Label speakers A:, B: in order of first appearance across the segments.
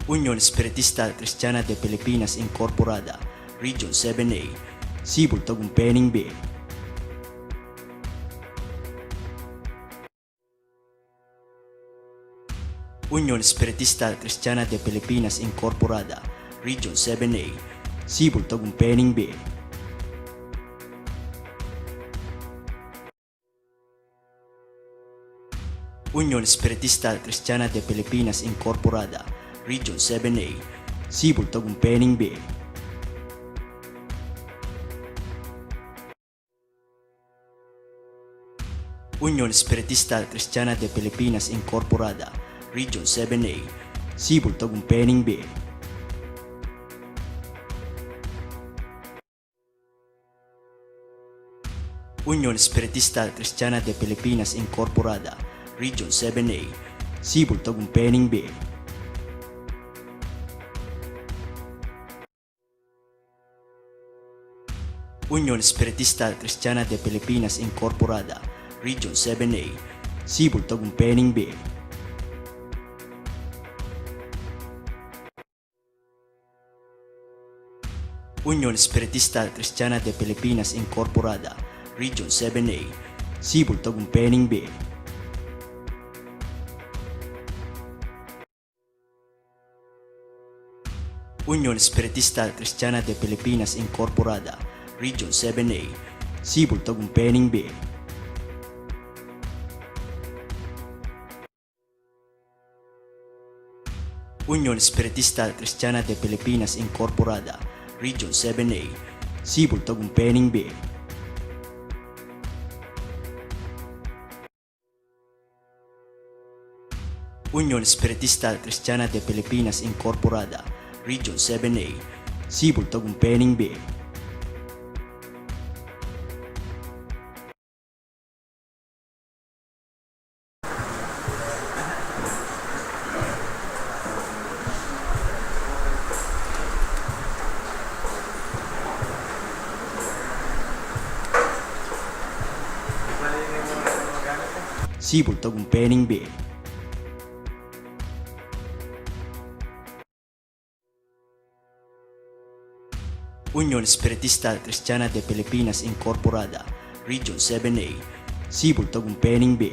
A: Unión Espiritista Cristiana de Pilipinas Incorporada, Region 7A, Sibol Tagumpeni B. Unión Espiritista Cristiana de Pilipinas Incorporada, Region 7A, Sibol Tagumpeni B. Unión Espiritista Cristiana de Pilipinas Incorporada, Region 7A, Sibol Tagumpeni B. Unión Espiritista Cristiana de Pilipinas Incorporada, Region 7A, Sibol Tagumpeni B. Unión Espiritista Cristiana de Pilipinas Incorporada, Region 7A, Sibol Tagumpeni B. Unión Espiritista Cristiana de Pilipinas Incorporada, Region 7A, Sibol Tagumpeni B. Unión Espiritista Cristiana de Pilipinas Incorporada, Region 7A, Sibol Tagumpeni B. Unión Espiritista Cristiana de Pilipinas Incorporada, Region 7A, Sibol Tagumpeni B. Unión Espiritista Cristiana de Pilipinas Incorporada, Region 7A, Sibol Tagumpeni B. Unión Espiritista Cristiana de Pilipinas Incorporada, Region 7A, Sibol Tagumpeni B. Sibol Tagumpeni B. Unión Espiritista Cristiana de Pilipinas Incorporada, Region 7A, Sibol Tagumpeni B.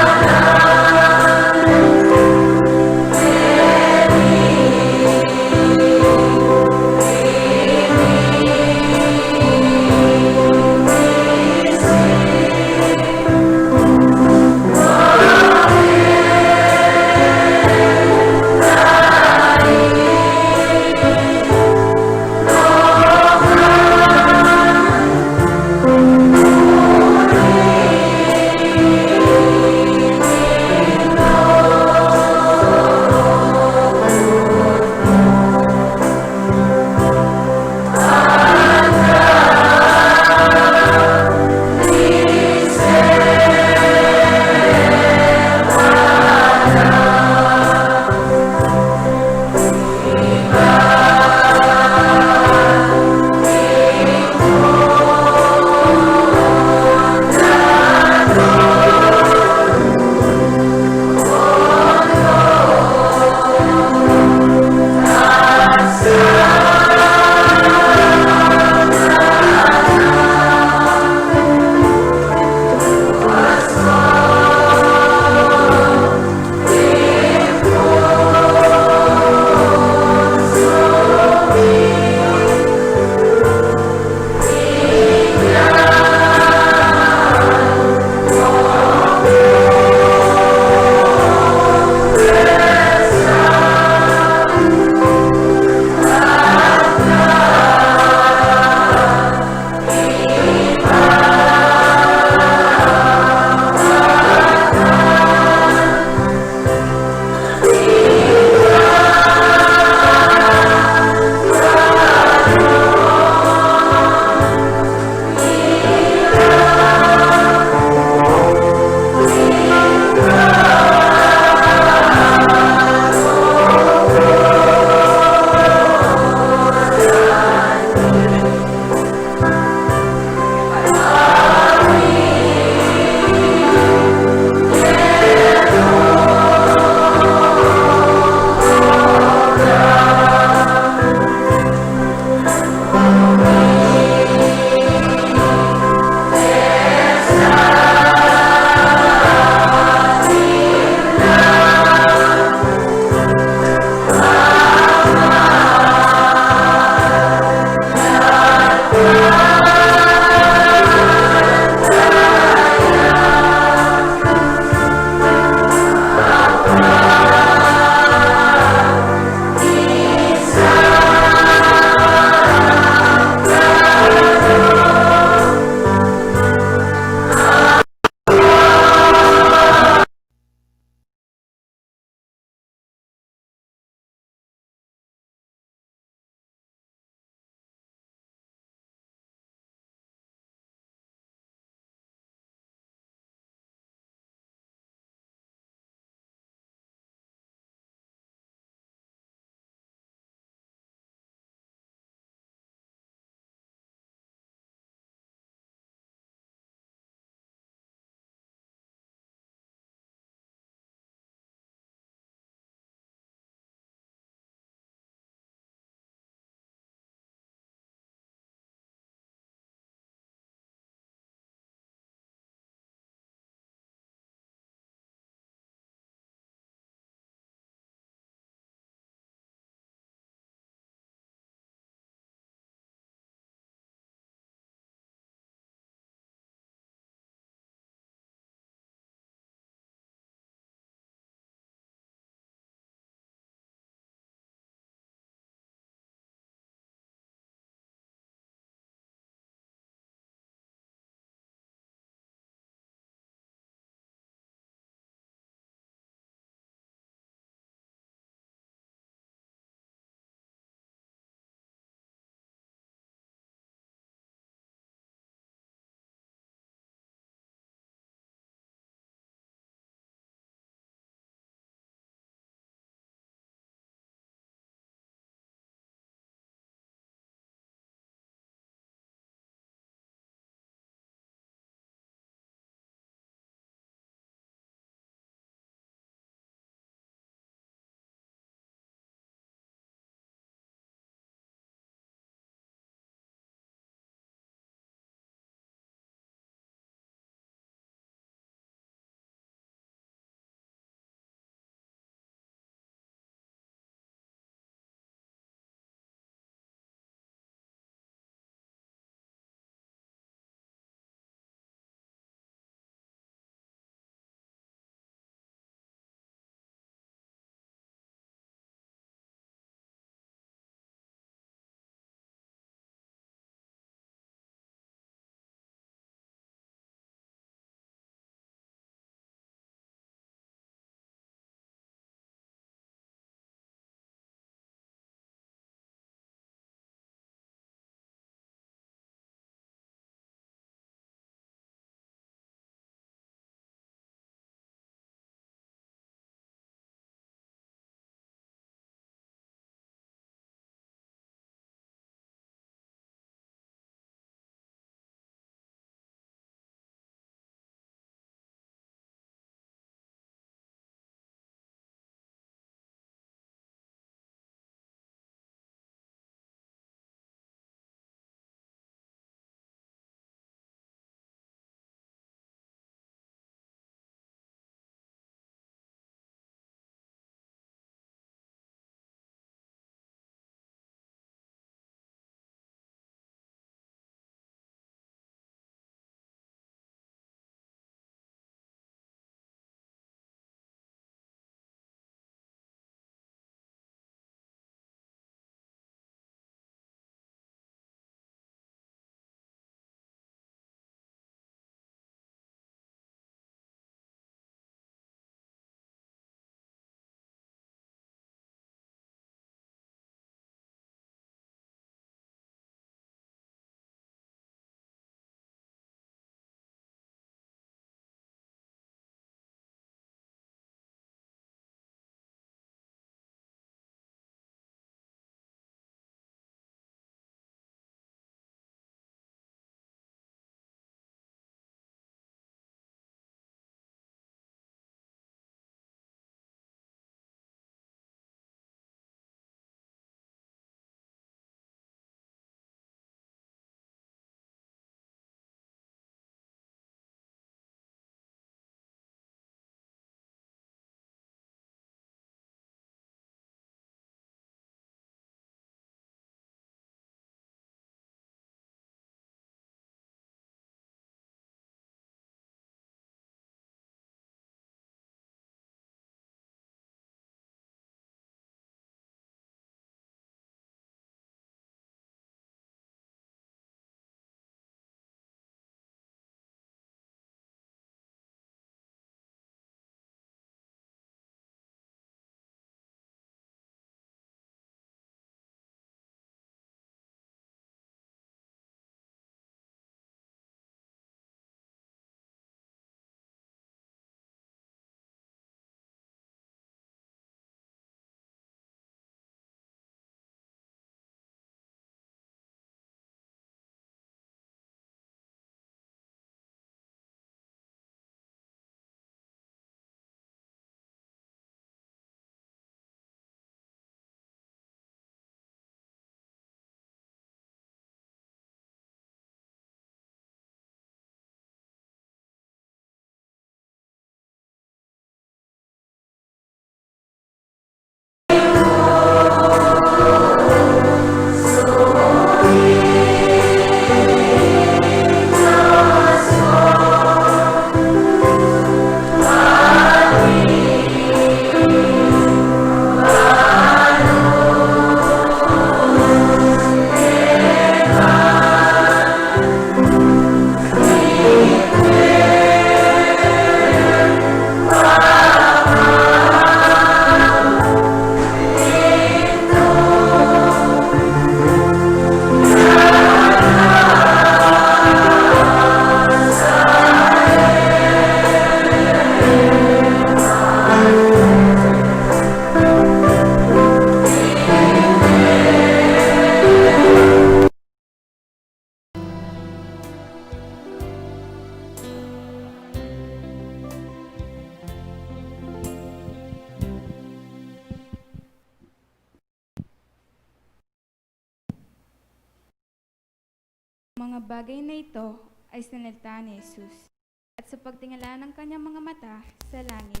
B: Mga bagay na ito ay sinalita ni Jesus. At sa pagtingala ng kanyang mga mata sa langit,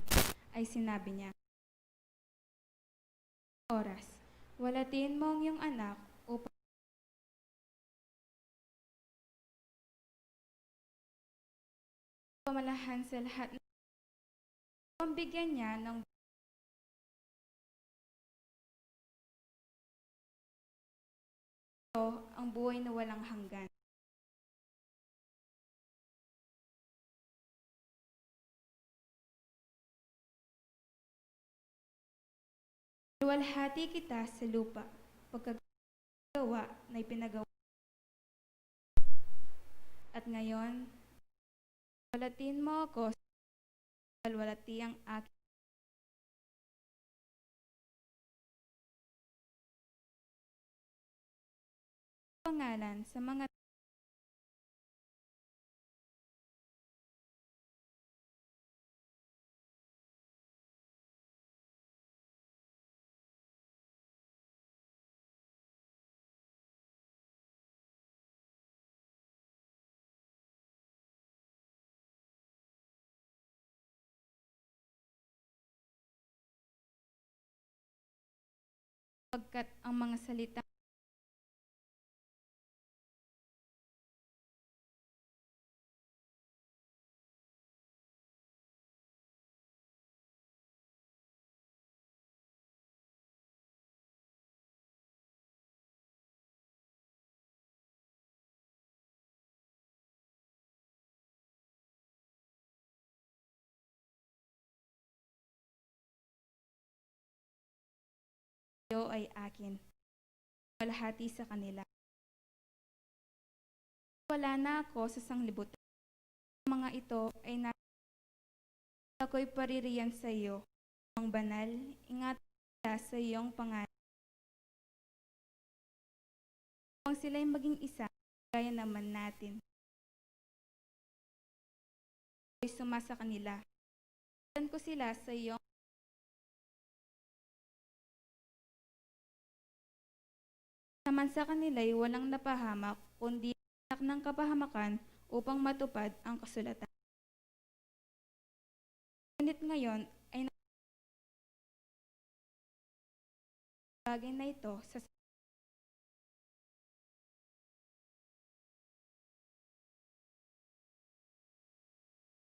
B: ay sinabi niya, Oras, walatin mo ang iyong anak upang pamalahan sa lahat ng pambigyan niya ng ito ang buhay na walang hanggan. Luwalhati kita sa lupa, pagkagawa na ipinagawa. At ngayon, walatin mo ako sa walwalati ang aking pangalan sa mga pagkat ang mga salita iyo ay akin, walhati sa kanila. Wala na ako sa sanglibutan. Ang mga ito ay ako'y paririyan sa iyo. Ang banal, ingat nila sa iyong pangalan. Kung sila'y maging isa, gaya naman natin. Ako'y sumasa kanila. Tan ko sila sa iyong naman sa kanila'y walang napahamak, kundi anak ng kapahamakan upang matupad ang kasulatan. Ngunit ngayon ay bagay na ito sa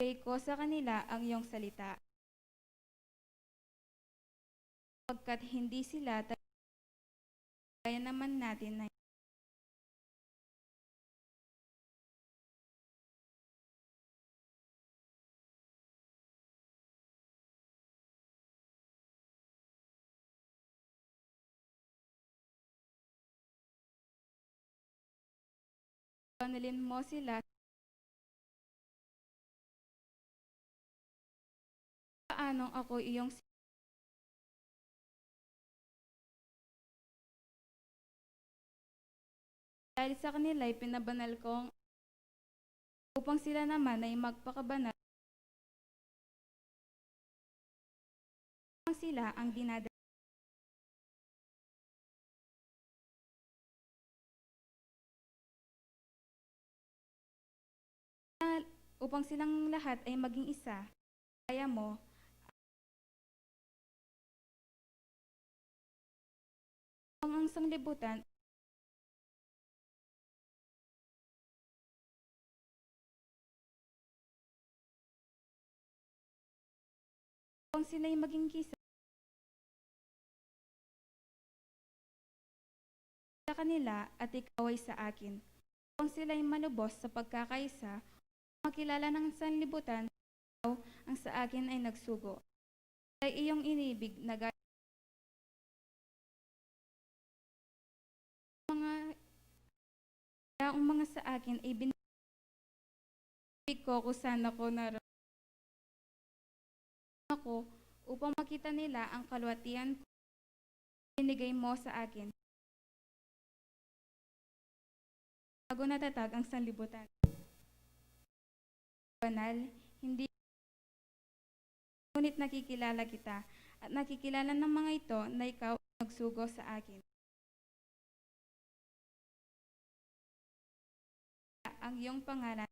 B: bigay ko sa kanila ang iyong salita. Pagkat hindi sila kaya naman natin na panalin mo sila paanong ako iyong dahil sa kanila ay pinabanal kong upang sila naman ay magpakabanal sila ang dinadala upang silang lahat ay maging isa. Kaya mo ang sanglibutan upang sila'y maging kisa sa kanila at ikaw ay sa akin. Upang sila'y malubos sa pagkakaisa, makilala ng sanlibutan, ikaw ang sa akin ay nagsugo. Ay iyong inibig na ang mga sa akin ay binibig ko kung saan ako naroon ako upang makita nila ang kalwatian ko binigay mo sa akin. Bago natatag ang sanlibutan. Banal, hindi ngunit nakikilala kita at nakikilala ng mga ito na ikaw nagsugo sa akin. ang iyong pangalan.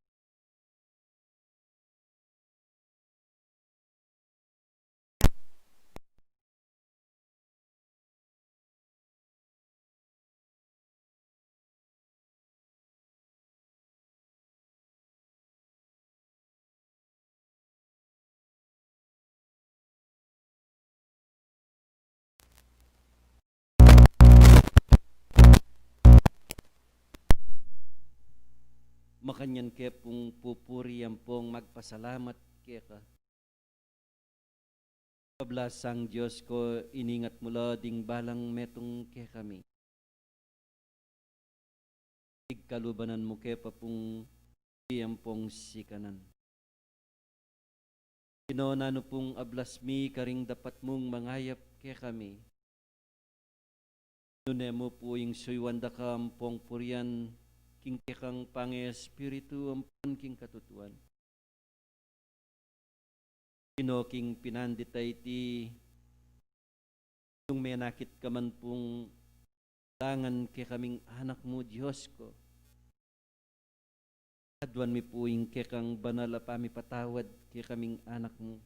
C: Makanyan ke pong pupuri ang pong magpasalamat ke ka. Pablasang Diyos ko, iningat mula ding balang metong ke kami. Igkalubanan mo ke pa pong iyang pong sikanan. Kinonano pong ablasmi karing dapat mong mangayap ke kami. Nunemo po yung suywanda ka ang pong purian king kekang pange espiritu ang king katutuan. King pinanditay ti yung may nakit ka man pong tangan ke kaming anak mo Diyos ko. Adwan mi po yung kekang banal pami patawad ke kaming anak mo.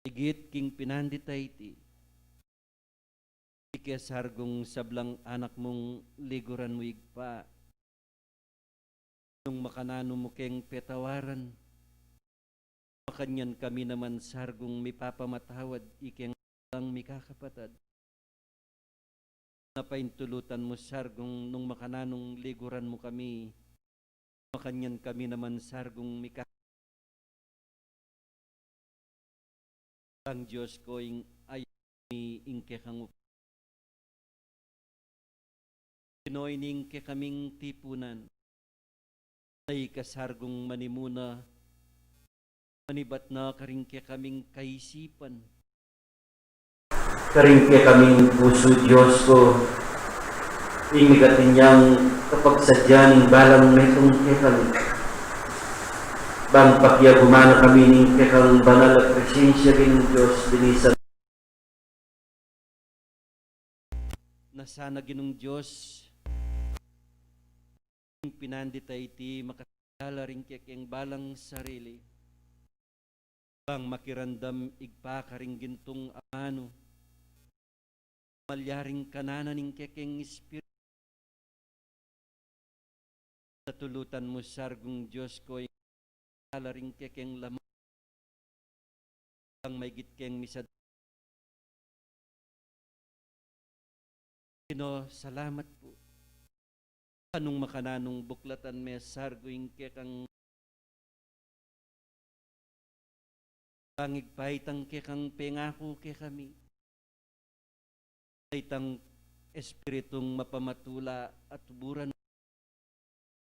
C: Higit king pinanditay ti ikesargong sablang anak mong liguran mo igpa. Nung makanano mo keng petawaran, makanyan kami naman sargong mipapamatawad ikeng lang mikakapatad. Napaintulutan mo sargong nung makananong liguran mo kami, makanyan kami naman sargong mikakapatad. Ang Diyos ko ing ayaw mi ingkekang Pinoyning ke kaming tipunan ay kasargong manimuna manibat na karing ke kaming kaisipan karing ke kaming puso Diyos ko imigatin niyang kapag sadyan balang metong ke kami bang pakyagumana kami ning ke kang banal at presensya rin Diyos dinisan na sana ginong Diyos pinanditay ti makasala rin kekeng balang sarili bang makirandam igpakaring gintong amano malyaring kanananing kekeng espiritu natulutan mo sargong Diyos ko ikala rin kekeng lamang bang may gitkeng misad salamat po. Anong makananong buklatan may sarguing kekang pangigpaitang kekang pengako ke kami. Itang espiritong mapamatula at tuburan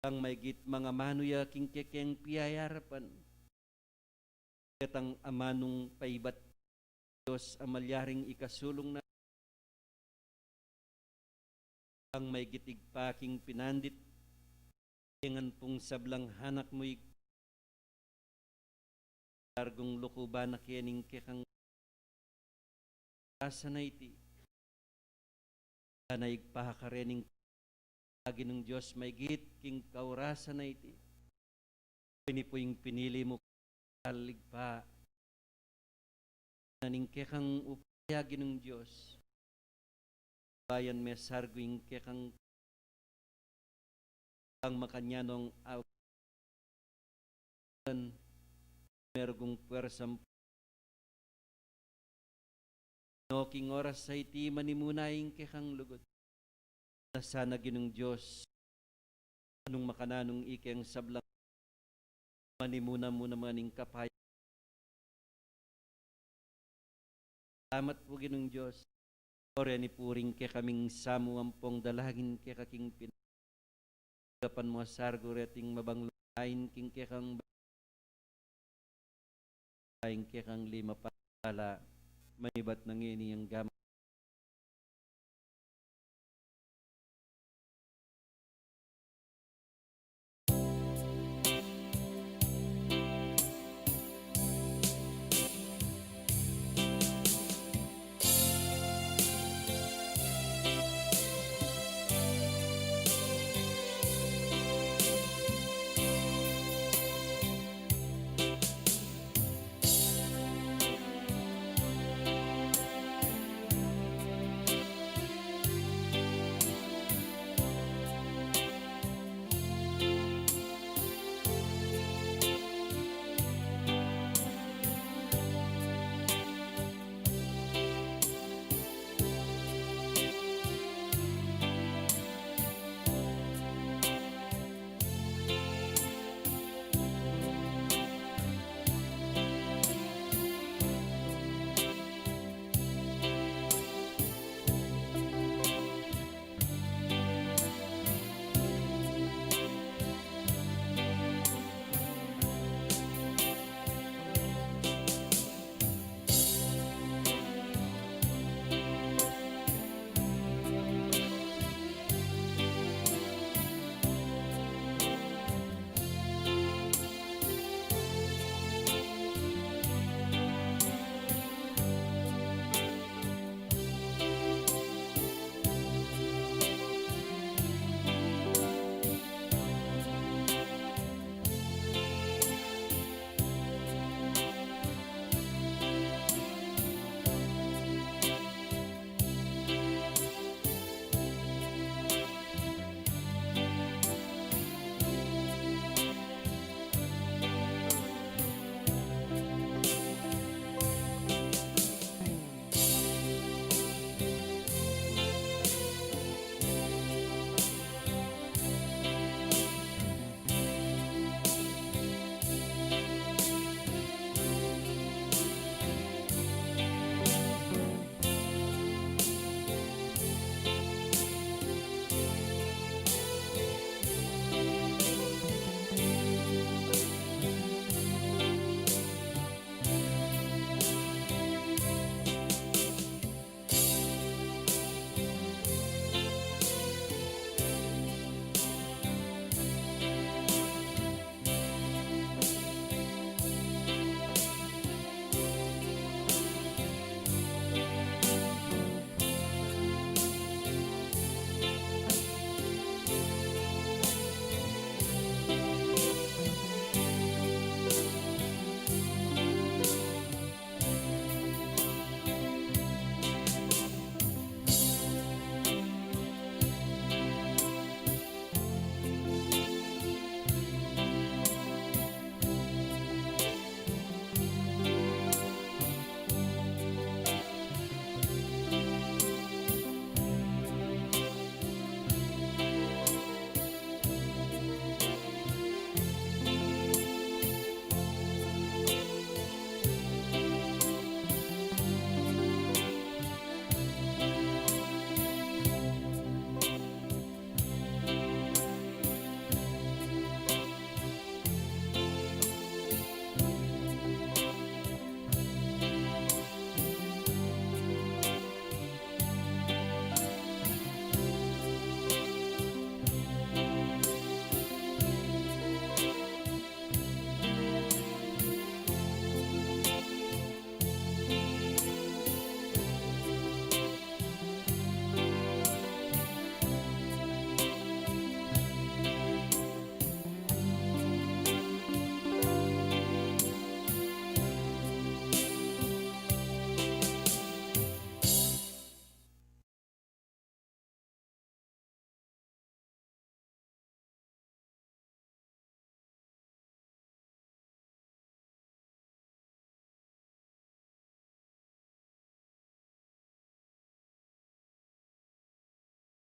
C: ang maygit mga manuya king kekeng piyayarapan. Ketang amanong paibat Diyos amalyaring ikasulong na ang may gitigpaking pinandit ingan pong sablang hanak mo targong lukuban na kiyaning kekang asa na iti na igpahakarening lagi ng Diyos may git king kaurasa na iti pini po yung pinili mo kaligpa naning kekang upayagi ng Diyos bayan may sarguing kekang ang makanyanong awan mergong puwersam noking oras sa iti manimunaing kekang lugot na sana ginong Diyos anong makananong ikeng sablang manimuna mo naman ing kapay salamat po ginong Diyos Ore ni puring ke kaming samu ampong dalagin ke kaking pinagapan mo sargo reting mabanglain king ke kang baing ke kang lima pala manibat nang ini ang gamit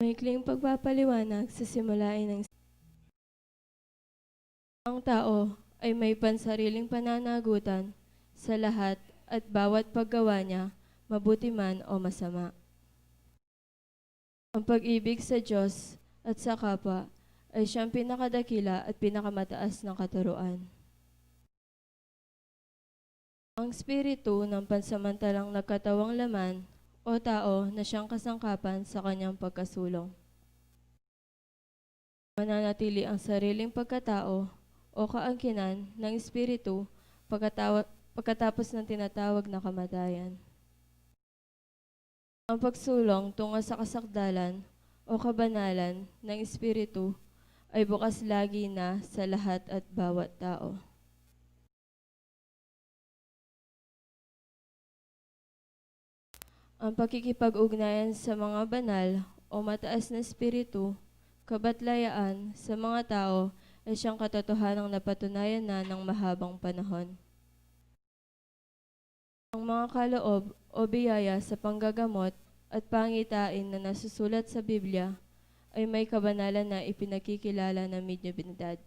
D: Maikling pagpapaliwanag sa simulain ng ang tao ay may pansariling pananagutan sa lahat at bawat paggawa niya, mabuti man o masama. Ang pag-ibig sa Diyos at sa kapwa ay siyang pinakadakila at pinakamataas ng katuruan. Ang spiritu ng pansamantalang nagkatawang laman o tao na siyang kasangkapan sa kanyang pagkasulong. Mananatili ang sariling pagkatao o kaangkinan ng espiritu pagkatapos ng tinatawag na kamatayan. Ang pagsulong tungo sa kasakdalan o kabanalan ng espiritu ay bukas lagi na sa lahat at bawat tao. Ang pakikipag-ugnayan sa mga banal o mataas na espiritu, kabatlayaan sa mga tao ay siyang katotohanang napatunayan na ng mahabang panahon. Ang mga kaloob o biyaya sa panggagamot at pangitain na nasusulat sa Biblia ay may kabanalan na ipinakikilala ng Mediunidad.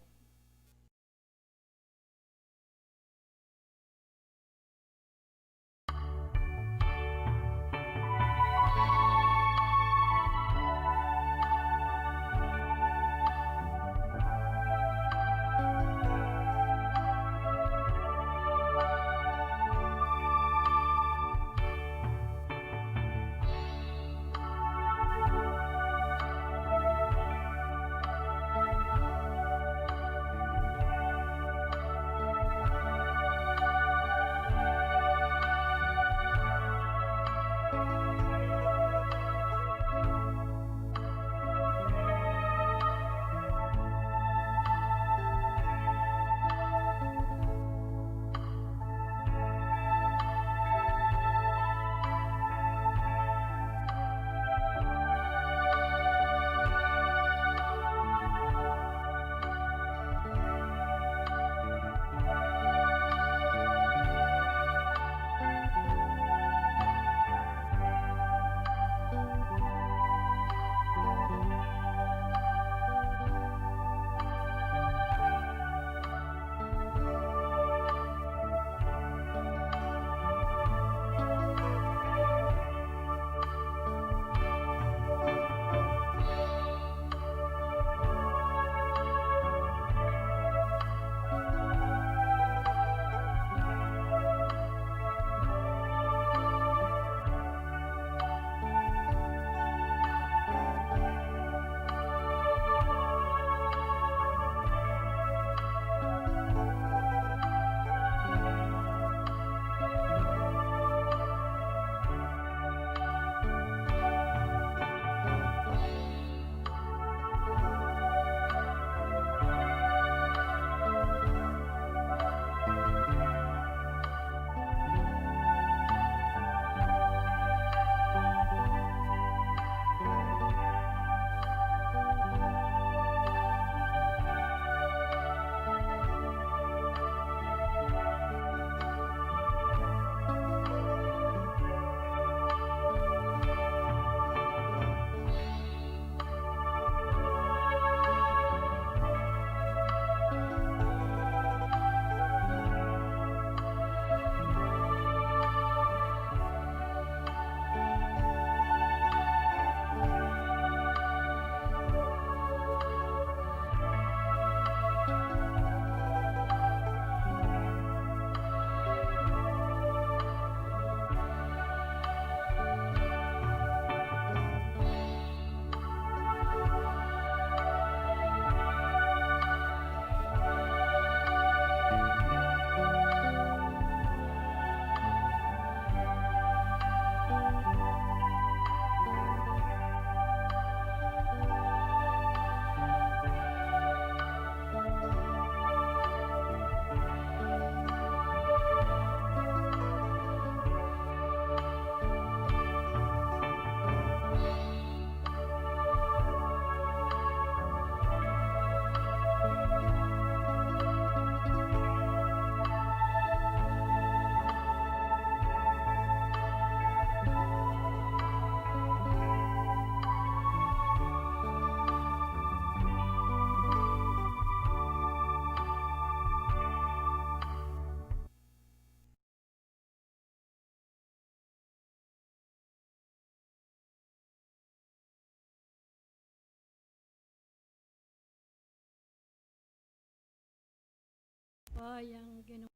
E: mayapayang Ginoo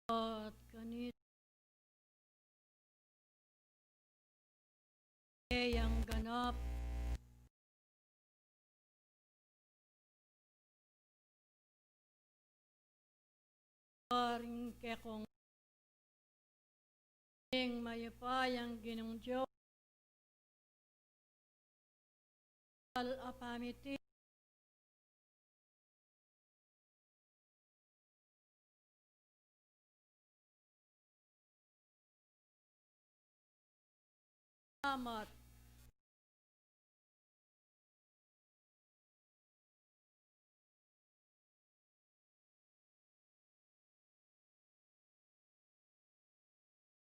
E: at kanito ang ganap paring kekong ing mayapayang Ginoong Diyos apamiti salamat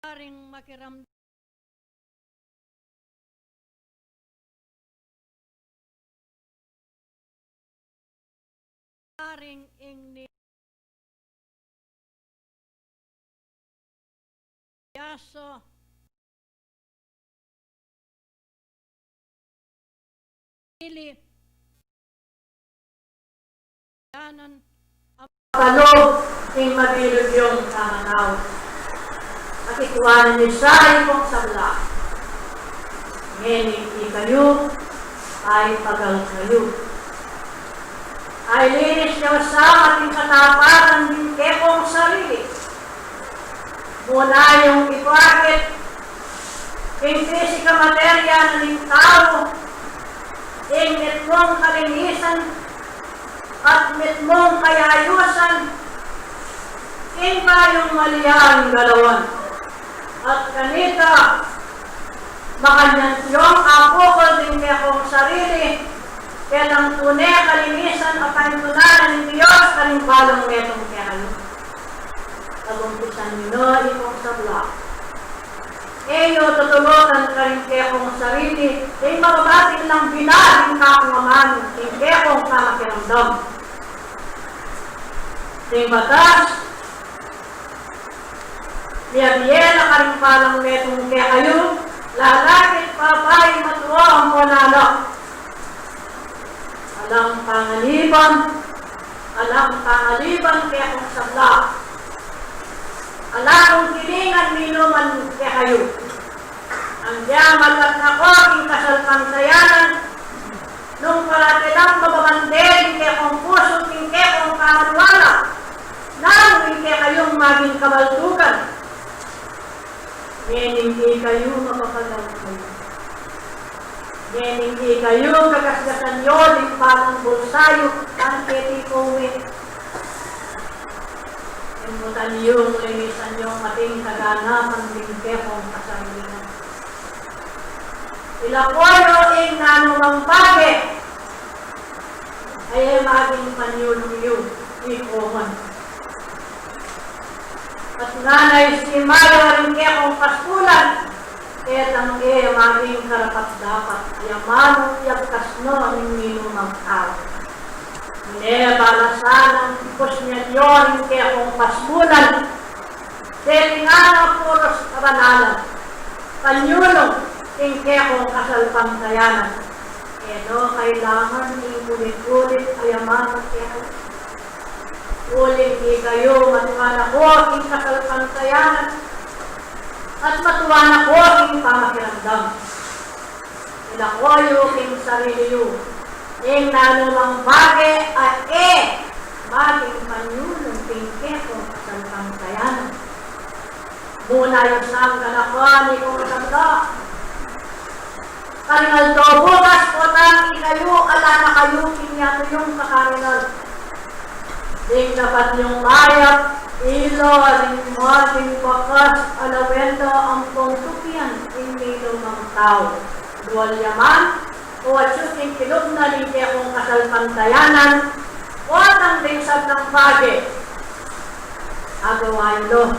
E: paring makiramdam paring ing yaso ili yanan
F: Kalog ing mabilog yung kamanaw. At ikuwanan ni Sari kong sabla. Ngayon hindi kayo, ay pagal kayo. Ay linis niyo sa ating kataparan din kekong sarili. Muna yung ipakit, ing fisika materya ng tao, ing mitmong kalinisan, at mitmong kayayusan, ing tayong maliyang galawan. At kanita, makanyan yung apokol din kekong sarili, kailang tunay kalinisan at pantunanan ng Diyos kaning balong metong kayo. Tagumpisan nyo ikong sabla. Eyo tutulutan ka rin kekong sarili, ay mababating lang binaging kakungaman, ing kekong kamakiramdam. Ing batas, biyabiyela ka rin palang metong kayo, lalakit papay matuwa ang monalak. Alang pangaliban kaya kong sabla. Alang kilingan minuman kaya kayo. Ang diyaman at ako aking kasalpangsayanan, nung paratilang mababandeng kaya kong puso king kaya kong kamalwala, nang kaya kayong maging kabaltugan. Ngayon hindi kayo mapapagaw kayo. Ngayon hindi kayo kagasgasan nyo ng parang bulsayo ang ketikuwin. Imbutan nyo, linisan nyo mating kaganapan ng kekong kasalinan. Ilapoyo ing nanumang bage ay maging panyulong ikoman. At nanay si Mayo rin kekong paskulan, etang maging karapat-dapat, ayamanong yagkas no ng minumang tao. Balasan ang tipos niya yun kaya kung pasmulan, dahil nga na puros kabanalan, kanyulong king kaya kung kasalpangsayanan. Eno kailangan ng ulit-ulit ayamanong kaya ulit di kayo matuwa ko king kasalpangsayanan at matuwa na ko king pamakiramdam. Ilakoyo king sarili yu. Ing nanumang bagay at maging panyulong tingke kong kasalpangsayanan. Muna yung sangga na ko ni kong sangga. Karingal to bukas po tang ikayo ala na kayo kinyato yung kakaringal. Ding dapat yung mayap, ilo, aling mating bakas, alawendo ang pongtukian, hindi lumang tao. Dual yaman, o at yung kilog na din kaya kong kasalpangsayanan, o at ang dingsab ng bagay. Agawain lo.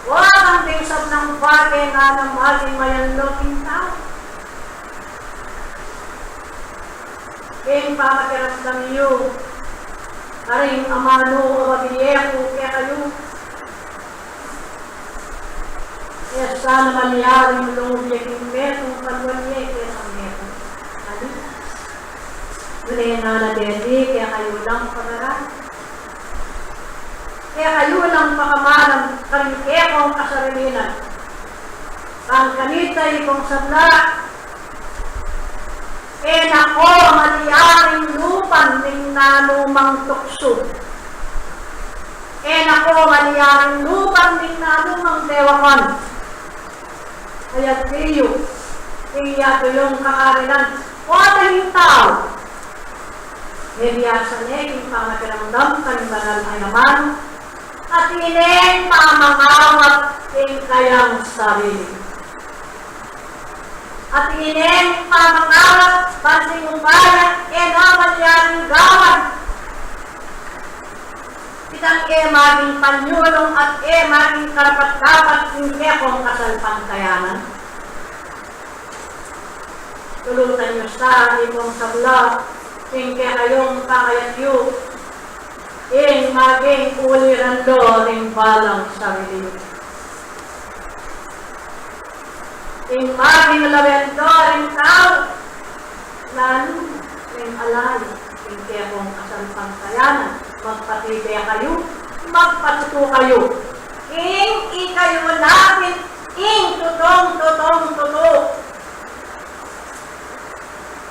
F: O at ang dingsab ng bagay na ng maging mayanloking tao. King pamakiramdam niyo, karing amano o mabiyeko kaya kayo. Kaya sana manyaring lumubiyek yung metong kalwanye kaya sa metong. Lena na desi, kaya kayo lang pagaran. Kaya kayo lang pakamanang karingkekong kasarilinan. Ang kanitay kong sabla, nako maliyaring lupan ning nanumang tukso. Nako maliyaring lupan ning nanumang dewakan. Kaya tiyo, iya yung kakarinan. O ating tao, nebiyasa niya yung pamakiramdam kanibanal ay naman, at ineng pamangawat ng kayang sarili. At ineng pamangawat pansing upayan, naman yan gawan. Kitang maging panyulong at maging karapat-dapat ng kekong kasalpantayanan. Tulutan niyo sa imong sabla, kaya kayong kakayatyo, maging ulirando ng balang sarili. Maging labendo ng tao, lalo ng alay, kaya kong kasalpantayanan, magpatibay kayo, magpatuto kayo. Ikayo lapit, tutong.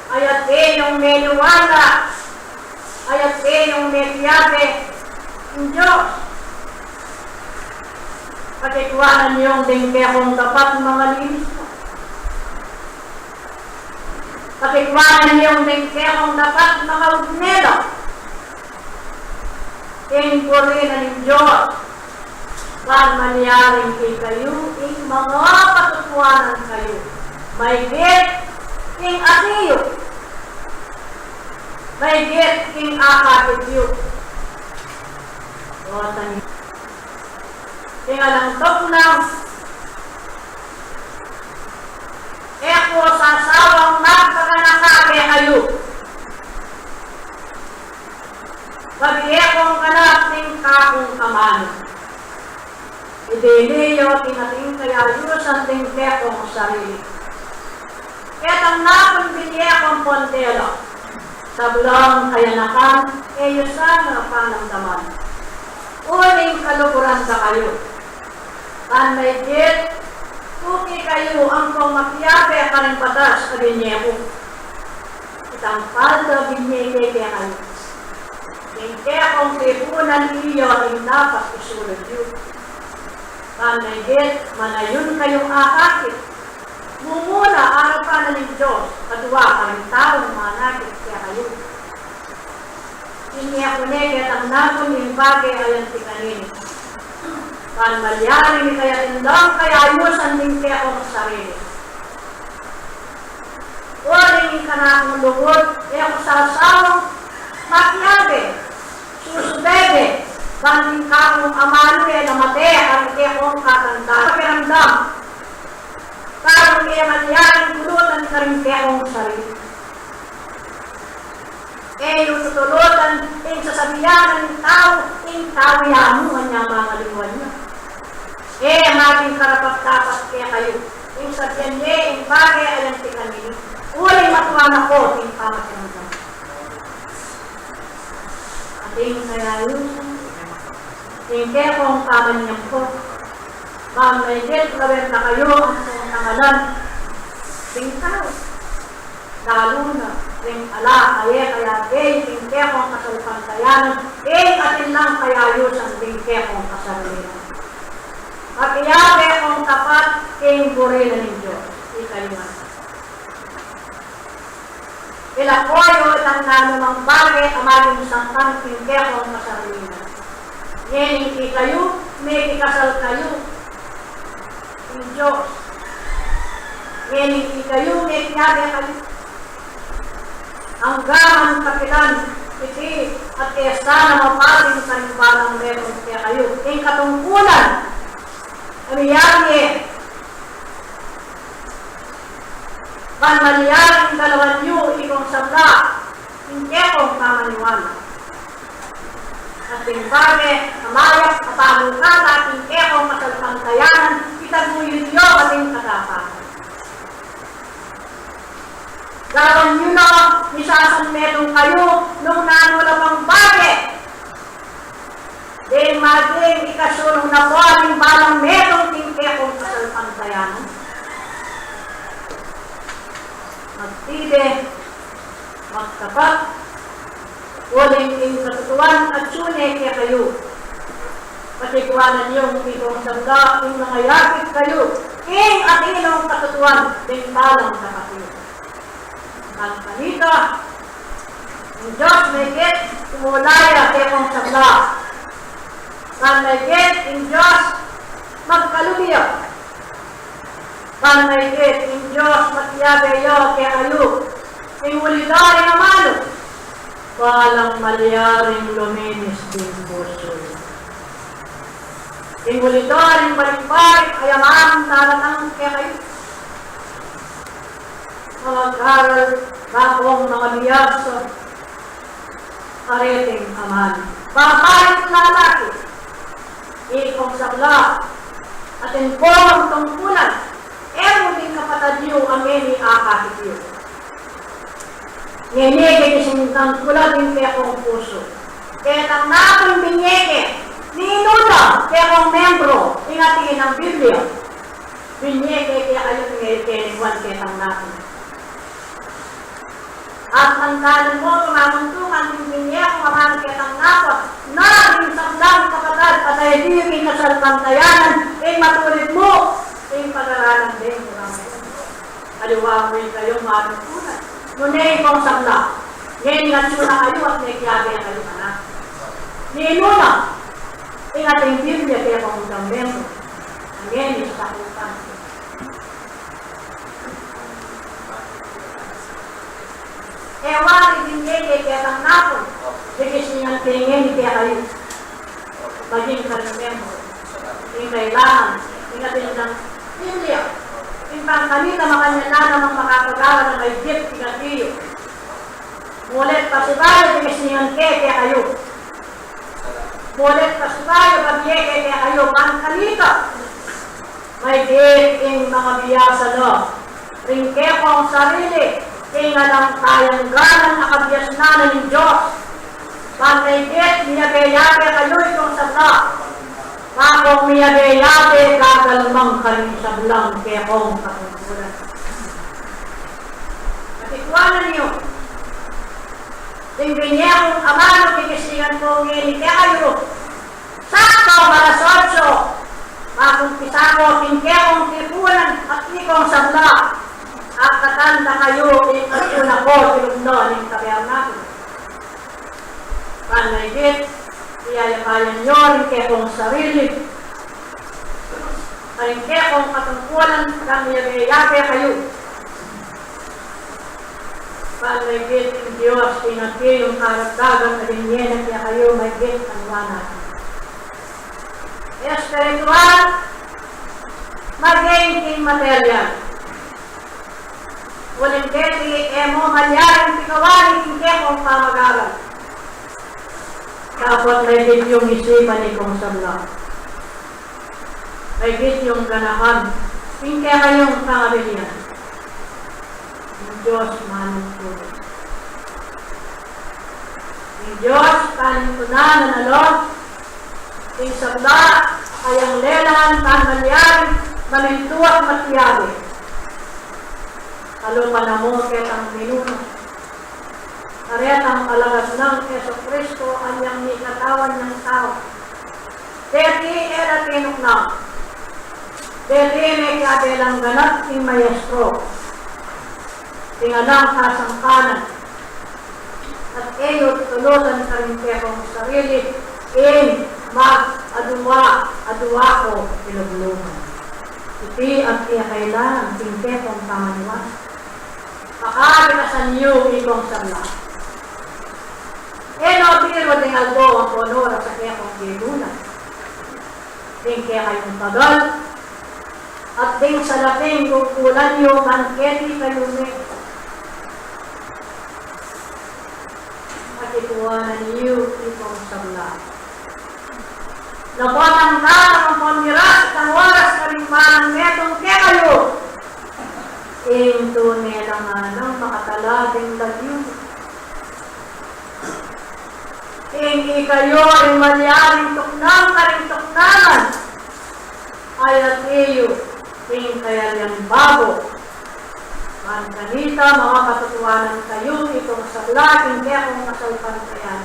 F: Ayat yung menuwala, ayat yung mediabe, ang Diyos. Pagkikuwanan niyong dingkekong dapat mga linis mo. Pagkikuwanan niyong dingkekong dapat mga ugnelo. Purinan ng Diyos. Pag manyaring kayo, mga patutuwanan kayo. May king atiyo. May king akatidyo. O, tani. King alang toknang. Eko sasawang magpakanakake kayo. Pag-iekong kanap ng kakong kamano. Idiliyo, tinating kayayusan ng kekong sarili. Ketang napon biniyekong pontelo. Sablang kayanakan, yusan na panamdaman. Uling kalukuran sa kayo. Panmaygit, kuki kayo ang kong makiyabe ka rin patas sa binyeko. Itang palda binyeke kayo. Kekong kipunan iyo ang dapat isulod yun. Panmaygit, manayon kayong akakit. Mumuna arapan na ng Diyos, kadwa kaming taong mga nakit kaya kayo. Hindi ako negat ang nakon yung bagay ayan si kanini. Panmalyari ni kaya tindang kaya ayusan din kaya akong sarili. Uwaling ka na akong lugod, ako sasawang makyabe, susubebe, banding ka akong amano na mate, ang kaya akong kakanta. Pakiramdam, parang kaya manyaring tulutan ka rin kaya akong sarili. Yung tutulutan, yung sasabihan ng tao, yung tao yan mo, kanya mga lingwan niya. Maging karapat-dapat kaya kayo. Yung sabihan niya, yung bagay, alam si kanili. Uling matuwan ako, yung pamakinang. Ating sayayusan, yung kaya kong kamanyang ko. Mamay-git, kawin na kayo ang tangalan. Ting tao. Lalo na, ting ala, kaya kekong kasalpantayanan, atin lang kayayusan ting kekong kasalinan. Pag-iyabe kong tapat, burina ng Diyos. Ikaliman. Ilakoyo ang nanumang bagay, amaging sangkang ting kekong kasalinan. Yening kayo, may ikasal kayo. Ang Diyos. Yening kayo, may kyabe kayo. Ang gaman kapilan, iti, at esa na mapaling kanibalang meron kaya kayo. Ang katungkulan, amiyari, panmaliyaring dalawan nyo, ikong sabla, hindi akong kamaniwala. At yung bagay, amayak, kapamukata, hindi akong masalpantayanan, itaguyod nyo ating katapatan. Gawin nyo na, isasanmetong kayo nung nanula pang bagay. Di maging ikasulong na po ang balang metong tingke kung kasalpantayanan. Magtide, magtapat, walang ing katutuan at sune kaya kayo. Patikuanan niyong itong sangga, yung mga yapit kayo, king at inong katutuan, din balang kapatid. Ang kanita, ang Diyos may get, tumulaya kaya kong sangga. Kan may get, ang Diyos magkalubiya. Kan may get, ang Diyos magyabayo kaya kayo. Ang ulidari na malo, walang malyaring luminis din puso. Ang ulidari balik-balik ay amang naranang kaya kayo. Mga karal, bakong mga biyaso, kareting aman. Babalik na lalaki, ikong sakla, at inform tungkulan, mo din kapatadyo ang ini akakitiyo. Nyenege kisintang kulat din kaya kong puso. Kaya ang nakong binyeke, ninulang kaya kong membro, ingatingin ng Biblia. Binyeke kaya kayo tinigwan kaya ang nakong. At ang kanan mo, kumamuntungan ng binyeke, kumaman kaya ang nakong, na rin saklang kapatad, at ay di yung kasalpantayanan, matulit mo, pag-aralan din, aliwawin kayong matuntunan. Ngunit kong sakla, ngayon natsuna kayo at nagyabi kayo anak. Ninuna, ating Biblia kaya kong membro. Ngayon, sa takutan. Ewan, ibinigay kaya kang napon. Sige sinyang tingin kaya kayo. Maging kanyang membro. Yung kailangan, ingatin ng Biblia. Yung pangkanita makanya na namang makakagawa na may gift inatiyo. Mulit pa si bayo, tinisningan kaya kayo. Mulit pa si bayo, pag-yeke kaya kayo. Pangkanita, may gift in mga biyasa no. Ringke kong sarili, tinga ng kayang ganang nakabiyas na ng Diyos. Pag may gift, niyagayage kayo itong sabla. Kapag miyabe-yabe, gagalmang karin sa blang kaya kong katungkulan. Katikuanan niyo, tingin niya kung amano, kikisigan ko ngini kaya kayo. Sakto, malas 8, makumpisa ko, tingin kong tipunan at ikong sabla. At katanda kayo, ikasuna ko, tilugno, ng kabayang natin. Panagit, iyayakayan nyo rin kaya kong sarili. Rin kaya kong katungkulan kang yabe-yabe kayo. Panagit ng Diyos, tinagin yung karagdagan na rin yan kaya kayo may git ang wana. Espiritual, maging king material. Walang keti, emo, malyaring pikawali, king kaya kong pamagaran. Dapat may git yung isipan ni kong sabla. May git yung ganahan. Tingkaya kayong pangabilihan. Ang Diyos manong tulog. Ang Diyos panintunan na nalog. Ting sabla, kayang lelan, pangalyari, mamintuak matyabi. Halo panamukit ang minuno. Karet ang alagas ng Yeso Kristo anyang nikatawan ng tao. Deti era tinok na. Deti may kabelang ganap ng mayestro. Tingalang kasangkanan. At ayot tulutan ka rin kekong sarili. In mag-aduwa ko ilugluhan. Iti ang kailangan tingkekong pamaniwas. Pakaginasan niyo ikong sabla. No biro din algo ang honor sa kaya kong gilunan. Ding kaya kayong tagal, at ding sa laping kukulan nyo, bangketi kayo may. Matikuanan niyo itong sabla. Napatang ka ng pamiras, ang oras kaming parang metong kaya kayo. ing tunay lang nga ng makatalaging lagyo. Ing ikayo ay malyaring tuknang karintuknanan, ay at iyo, ing kayalyang bago. Man kanita, mga katotohanan kayo, itong sakla, hindi akong kasalpantayan.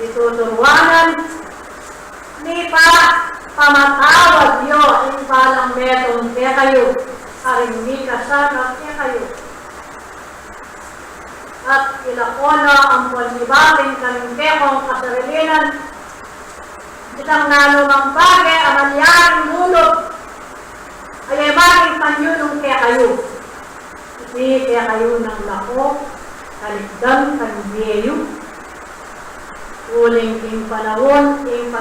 F: Dituturuanan, ni pa pamatawad yo, ing palang metong kaya kayo, aring ni kasana kaya kayo. At ilakona ang pagdibating kaningkekong kasarilinan, itang nalumang bagay, amalyaring lulog, ay bagay panyunong kaya kayo. Hindi kaya kayo ng lako, kaligdan, kanbiyeyo, uling ing panahon, ing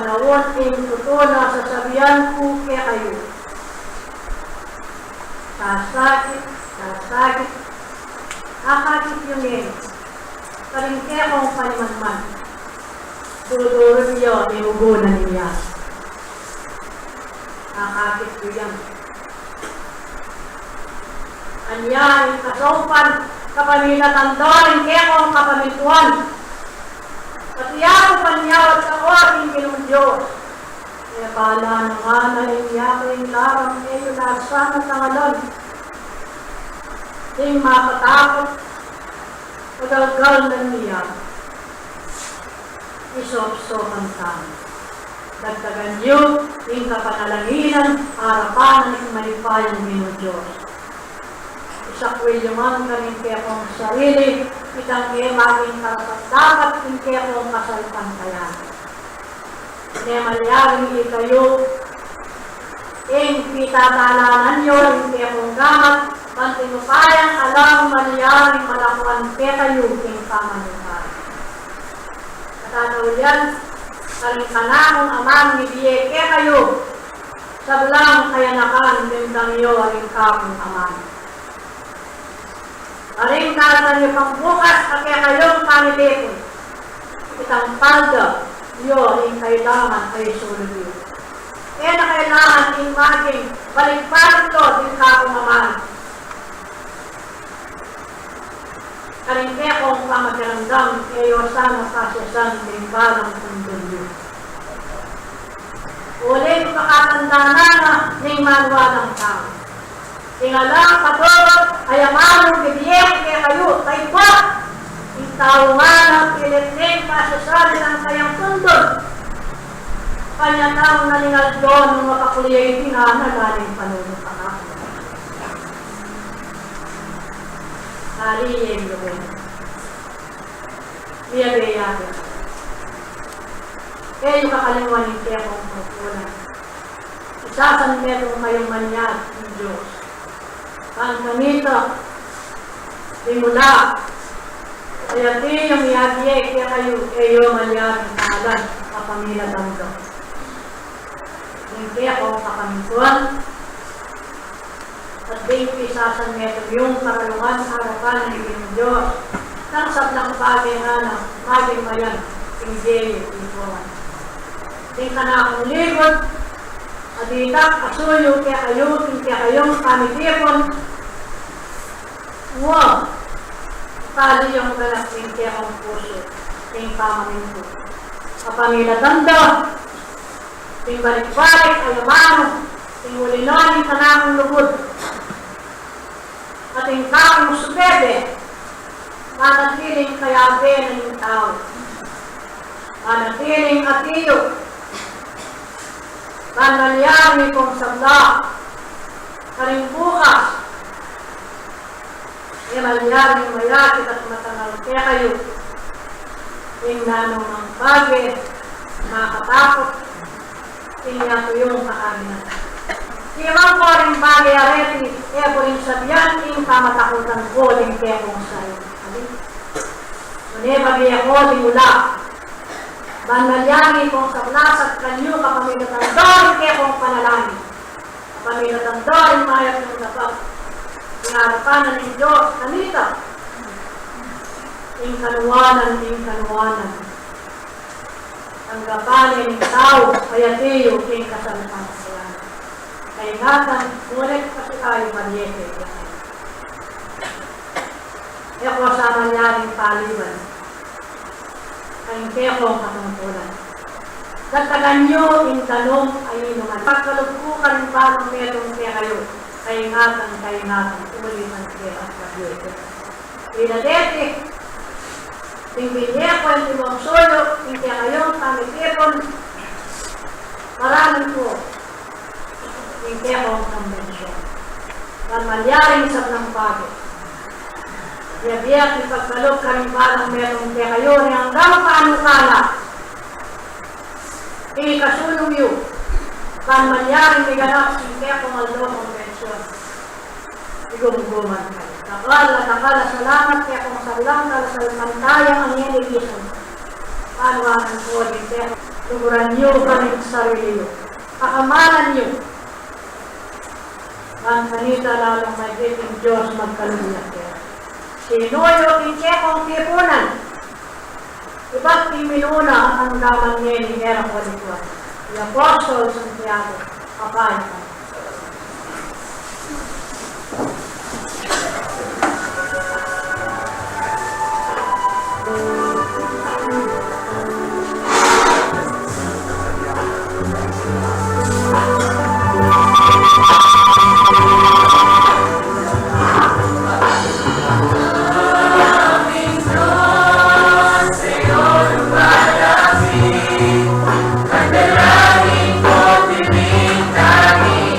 F: tutuna, sasabihan ko kaya kayo. Sasakit, akakit yung yun. Karingkaya kong panimanman. Duro-duro niyo, iugunan niya. Akakit ko yan. Anya, yung kasaupan, kapaminatando, kaya kong kapamintuan. Pati ako panyawat ako, aking Pinoong Diyos. Kaya pala na nga na yung larang kayo na sana sa ngalan. Yung makatakot, pagalgal na niya, isop-sopan tayo. Dagdagan niyo, yung kapanalanginan, harapan ng malipayang Pinoong Diyos. Isakwil yung mga kaming kaya kong sarili, itang kaya maging karapat-dapat, yung kaya kong kasalpantayan. Kaya malyaring ikayo, yung pitadalanan nyo, yung kaya kong gamat, mantinupayang alam malyaring malakuan kaya kayo, yung pamanupay. Katataw yan, kaling-kanakong amang ibiye kaya kayo, sa belang kayanakan, bintang iyo, aling kapong amang. Aring kasa niyo pang bukas, kaya kayong pamilipon. Itang palda, niyo, yung kailangan ay sulod yun. Kaya na kailangan yung maging balikparan to, yung kakumaman. Karing kaya kong pamakiramdam, kayo sana kasyasan yung balang kundin yun. Uling makatanda na ng manuwa ng tao. Tingalang patulog ay amanong bibiyek kaya kayo, kay po, yung tao man ang pilitning pasasali ng kayang tundod. Kanyatang nalingal doon ng makakuliyay pinanagaling panunod pa nga. Naliyeng gawin. Biyabiyabin. Kaya yung kakalimuan yung kaya kong pagkulan. Isasan metong kayong manyag ng Diyos. Ang kanito, simula, kaya di yung iagye, kaya kayo manyaring pangalan, kapamila damdo. Yung kaya kong kapamintuan, at di isasan neto yung karalungan sa harapan ng ibig ng Diyos, nang sablang bagay na maging mayan, hindi ituan. Di ka na akong ligod, aditak, asuyo, kaya kayong pamitipon. Wow! Tali yung ganap yung kaya kong puso, yung pamamin po. Kapaminatanda, yung balik-balik, alamano, yung ulinon, yung kanakong lubod. At yung taong subebe, manatiling kayabe ng yung tao. Manatiling atiyo, manaliami kong sabla, karing bukas, kaya manaliami mayakit at matangal kaya kayo, yung nanong ang bagay, makatakot, tingnan ko yung kakaginan. Kimang ko rin bagay areti, kaya ko rin sabihan, yung kamatakutan ko, yung kaya kong sa'yo. Ngunit bagay ako, limula, bandalyani kong sablas at kanyo kapamilatang doon kaya kong panalangin. Kapamilatang doon mayat ng dapat. Pinarapanan ng Diyos, kanita. Ing kanuwanan. Tanggapanin ng tao, kaya tiyo, ing kasalpan. kaingatan, ngunit kasi tayo maliete. E ako sa nangyaring paliban, ay hindi akong katungkulan. Datagan nyo yung tanong ay inuman. Pagkalugpukan pa ng metong kaya kayo, kaingatan, ulitan kaya at maliete. Inadete, tingin ko yung ibang solo, hindi kayong tamitipon, maraming po, hindi akong konbensyon. Malyaring sa ng pagod. Biyabiyak ipagkalog ka rin parang merong kaya kayo na hanggang paanukala. Ikasulong yun. Malyaring iganap, hindi akong aldo konbensyon. Igumuguman kayo. Nakala, salamat kaya kung sa lang salasalmantayang ang inigisan. Panuwanan po din kaya tuguran niyo kami sa sarili niyo. Kakamalan niyo. Ang kanita lalong may biting Diyos magkalugyan kaya. Sinuyo kong tipunan. Iba't minuna ang daman niya ni Hera Polituan. The Apostle Santiago, Kapay.
G: Manalangin ko, tinig, tanging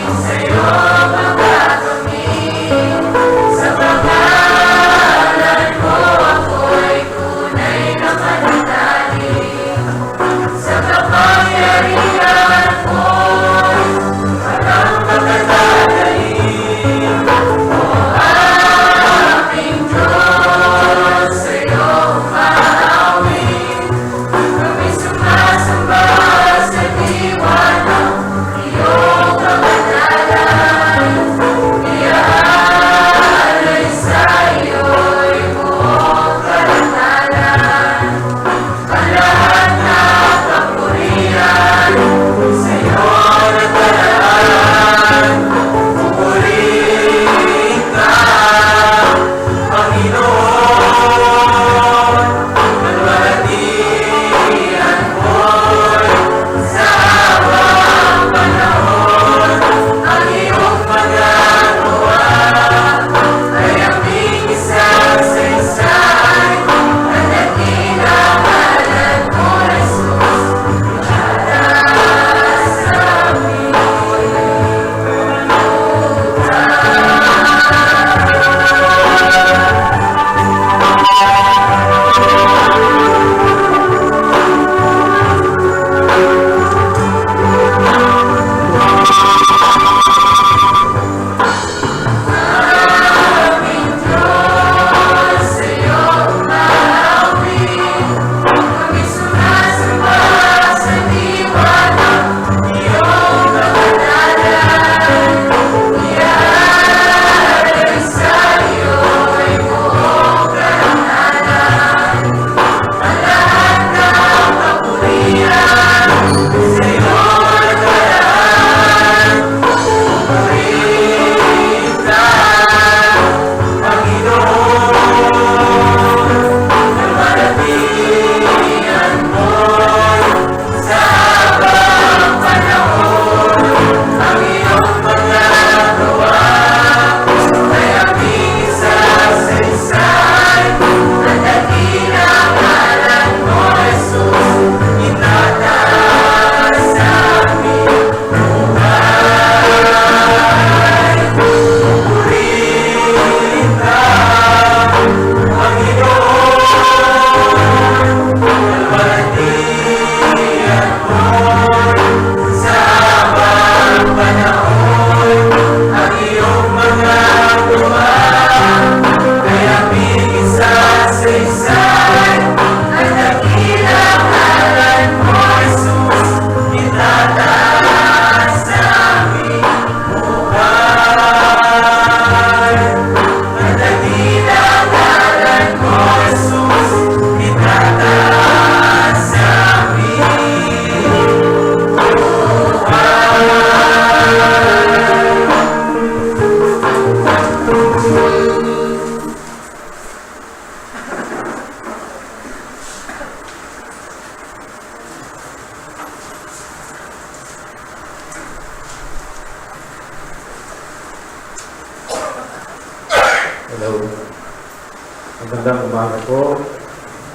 G: magandang umaga po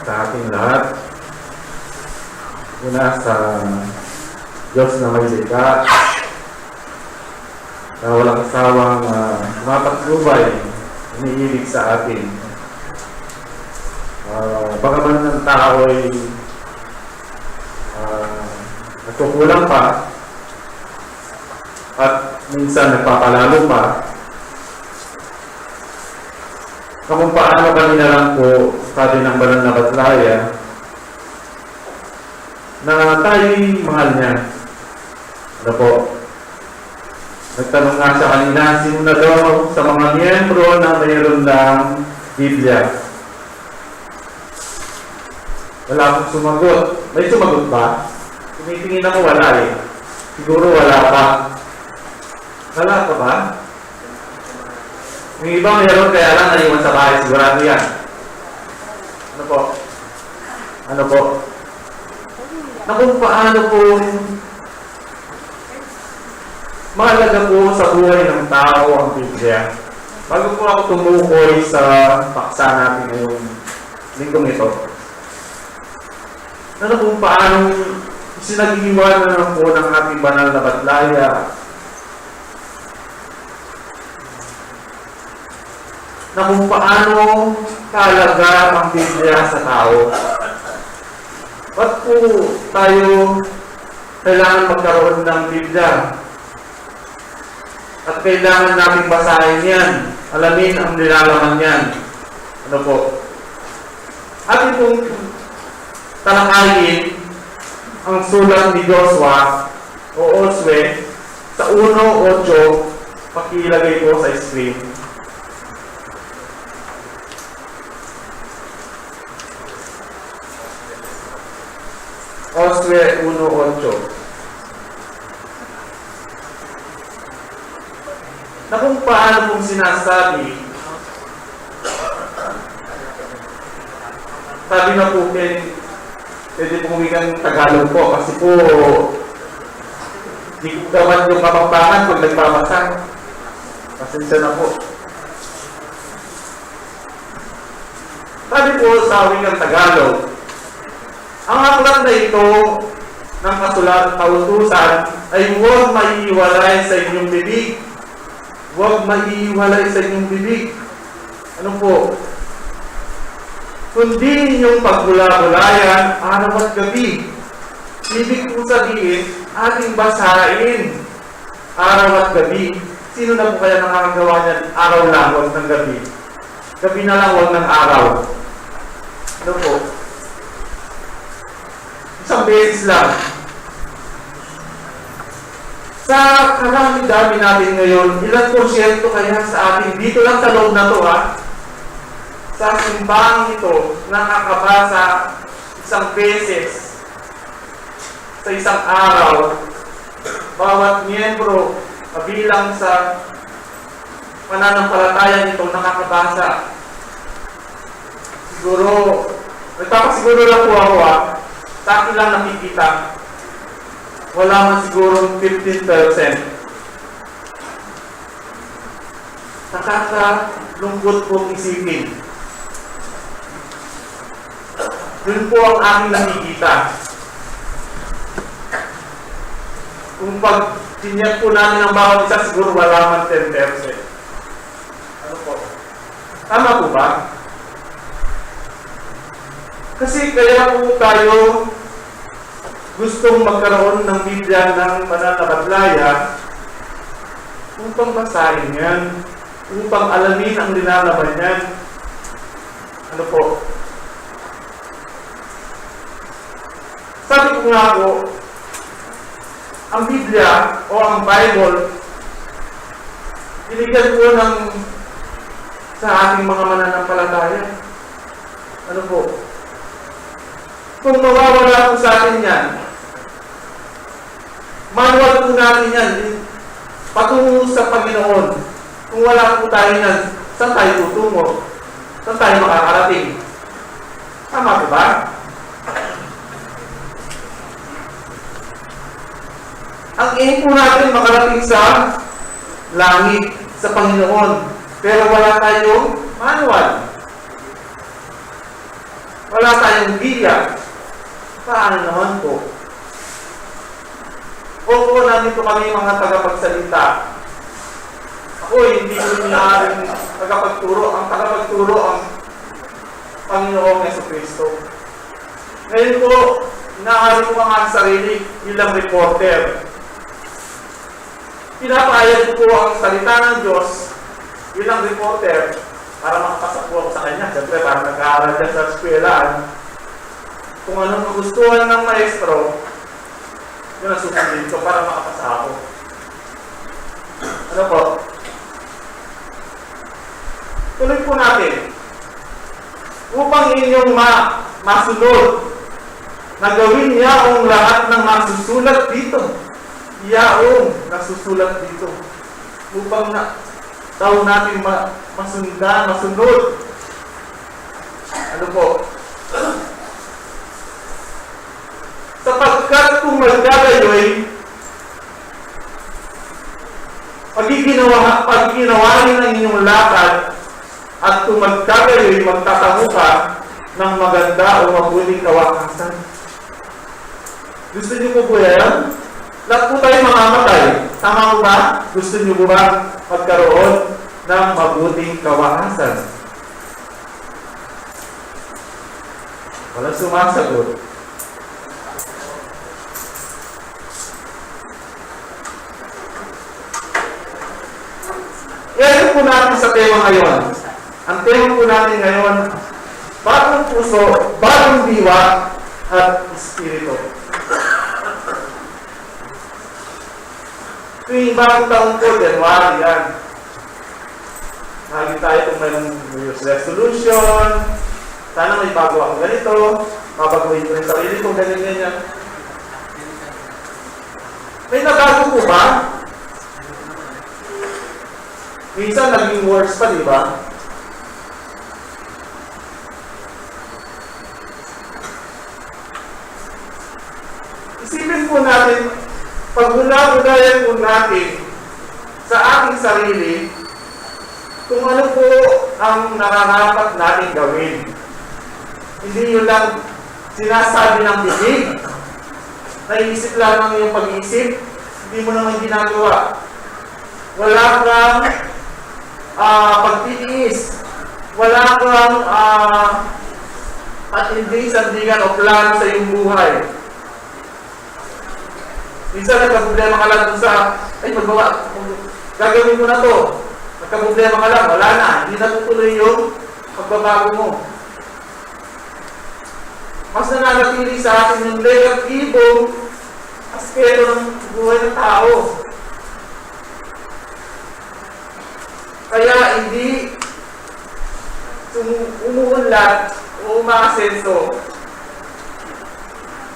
G: sa ating lahat. Una sa Diyos na may likha na walang sawang mapagtubay, iniibig sa atin. Bagaman ng tao ay nagkukulang pa at minsan nagpapalalo pa, kung paano kanina lang po, sabi ng banal na Batlaya, na tayo'y mahal niya. Ano po? Nagtanong nga siya kanina, sino na daw sa mga miyembro na mayroon ng Biblia? Wala akong sumagot. May sumagot ba? Tinitingin ako, wala eh. Siguro wala pa. Wala pa ba? Yung iba meron, kaya lang naiwan sa bahay. Sigurado yan. Ano po? Ano po? Na kung paano po mahalaga po sa buhay ng tao ang Biblia. Bago po ako tumukoy sa paksa natin ngayong linggong ito, ano kung paano isinag-iwanan na po ng ating banal na Batlaya na kung paano kahalaga ang Biblia sa tao. Ba't po tayo kailangan magkaroon ng Biblia? At kailangan natin basahin yan, alamin ang nilalaman yan. Ano po? Atin pong talakayin ang sulat ni Joshua o Oswe sa 1:8, pakilagay po sa screen. Oswe 1:8. Na kung paano pong sinasabi, sabi na po pwede pong wikang Tagalog po kasi po di ko gawan yung kapampangan pag nagpapasa. Pasensya na po. Sabi po sa wikang Tagalog, ang aklat na ito ng kautusan ay huwag maiiwalay sa inyong bibig. Huwag maiiwalay sa inyong bibig. Ano po? Kundi inyong pagbula-bulayan araw at gabi. Ibig po sabihin, ating basahin araw at gabi. Sino na po kaya nakakagawa niyan? Araw lang, huwag ng gabi. Gabi na lang, huwag ng araw. Ano po? Isang beses lang. Sa karami-dami natin ngayon, ilang porsyento kaya sa atin, dito lang sa loob na to sa simbahang ito, nakakabasa isang beses sa isang araw, bawat miyembro, kabilang sa pananampalataya nito, nakakabasa. Siguro, nagpapasiguro lang po ako sa akin lang nakikita, wala man siguro 15%. Nakakalungkot pong isipin. Yun po ang aking nakikita. Kung pag tinyak po namin ang bawat isa, siguro wala man 10%. Ano po? Tama po ba? Kasi kaya po tayo gustong magkaroon ng Biblia ng banal na Batlaya upang basahin yan, upang alamin ang nilalaman yan. Ano po? Sabi ko nga po, ang Biblia o ang Bible, binigyan po ng sa ating mga mananampalataya. Ano po? Kung mawawala po sa atin yan, manual po natin yan, patungo sa Panginoon. Kung wala po tayo yan, saan tayo tutungo? Saan tayo makakarating? Tama po ba? Ang aim po natin makarating sa langit, sa Panginoon. Pero wala tayong manual. Wala tayong biya. Paano naman po? Opo, nandito kami mga tagapagsalita. Ako, hindi ko inaaring tagapagturo. Ang tagapagturo ang Panginoong Jesucristo. Ngayon po, inaari ko mga sarili bilang reporter. Pinapayag ko ang salita ng Diyos bilang reporter para makapasa po ako sa kanya. Siyempre, para nag-aaral dyan sa eskwelahan. Kung anong kagustuhan ng maestro, yun ang susundin ko para makapasa ako. Ano po? Tuloy po natin. Upang inyong masunod na gawin niya ang lahat ng nasusulat dito. Yaong nasusulat dito. Upang daw natin masundan, masunod. Ano po? Sapagkat kung magdagayoy, pag-ginawain ang inyong lakad, at kung magdagayoy, magtataho ka ng maganda o mabuting kawakasan. Gusto niyo po yan? Lahat po tayo mamamatay. Tama po ba? Gusto niyo po ba magkaroon ng mabuting kawakasan? Walang sumasagot. Yan po natin sa tema ngayon. Ang tema po natin ngayon, bagong puso, bagong diwa, at espiritu. Tuwing bagong taon po, January yan. Lagi tayo kung may New Year's resolution, sana may bago ako ganito, babaguhin ko rin sarili ko, ganyan. May nabago po ba? Minsan naging worse pa, di ba? Isipin po natin, pag-unayan po natin sa ating sarili kung ano po ang nararapat natin gawin. Hindi yun lang sinasabi ng bibig, naiisip lang ng iyong pag-iisip, hindi mo naman ginagawa. Wala kang pagtitiis, wala kang sandigan o plano sa iyong buhay. Minsan nagka-problema ka lang sa, gagawin mo na to. Nagka-problema ka lang, wala na. Hindi natutuloy yung pagbabago mo. Mas nananatili sa atin yung negatibong aspeto ng buhay ng tao. Kaya hindi umuunlad o umaasenso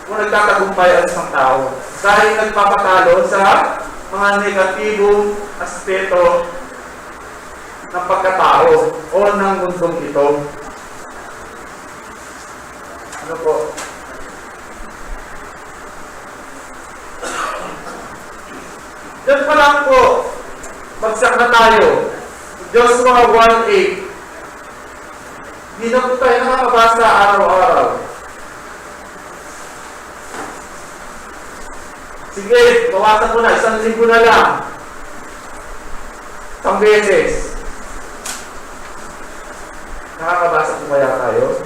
G: kung nagtatagumpay ang isang tao dahil nagpapatalo sa mga negatibong aspeto ng pagkatao o ng mundong ito. Ano po? Diyan pa lang po, bagsak na tayo. Joshua 1:8. Hindi na po tayo nakakabasa araw-araw. Sige, bawasan ko na. 1,000 na lang. Isang beses. Nakakabasa po kaya tayo?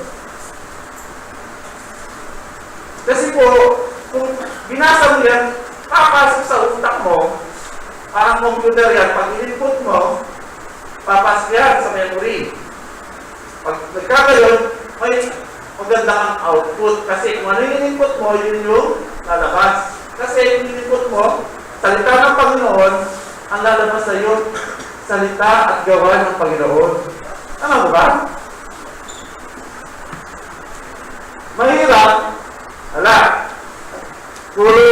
G: Kasi po, kung binasa mo yan, papasok sa utak mo, parang computer yan, pag in-input mo, papasok yan sa memory. Pag nagkagayon, may maganda kang output. Kasi kung ano yung input mo, yun yung lalabas. Kasi yung input mo, salita ng Panginoon, ang lalabas sa iyo, salita at gawa ng Panginoon. Tama mo ba? Mahirap. Wala. Puro,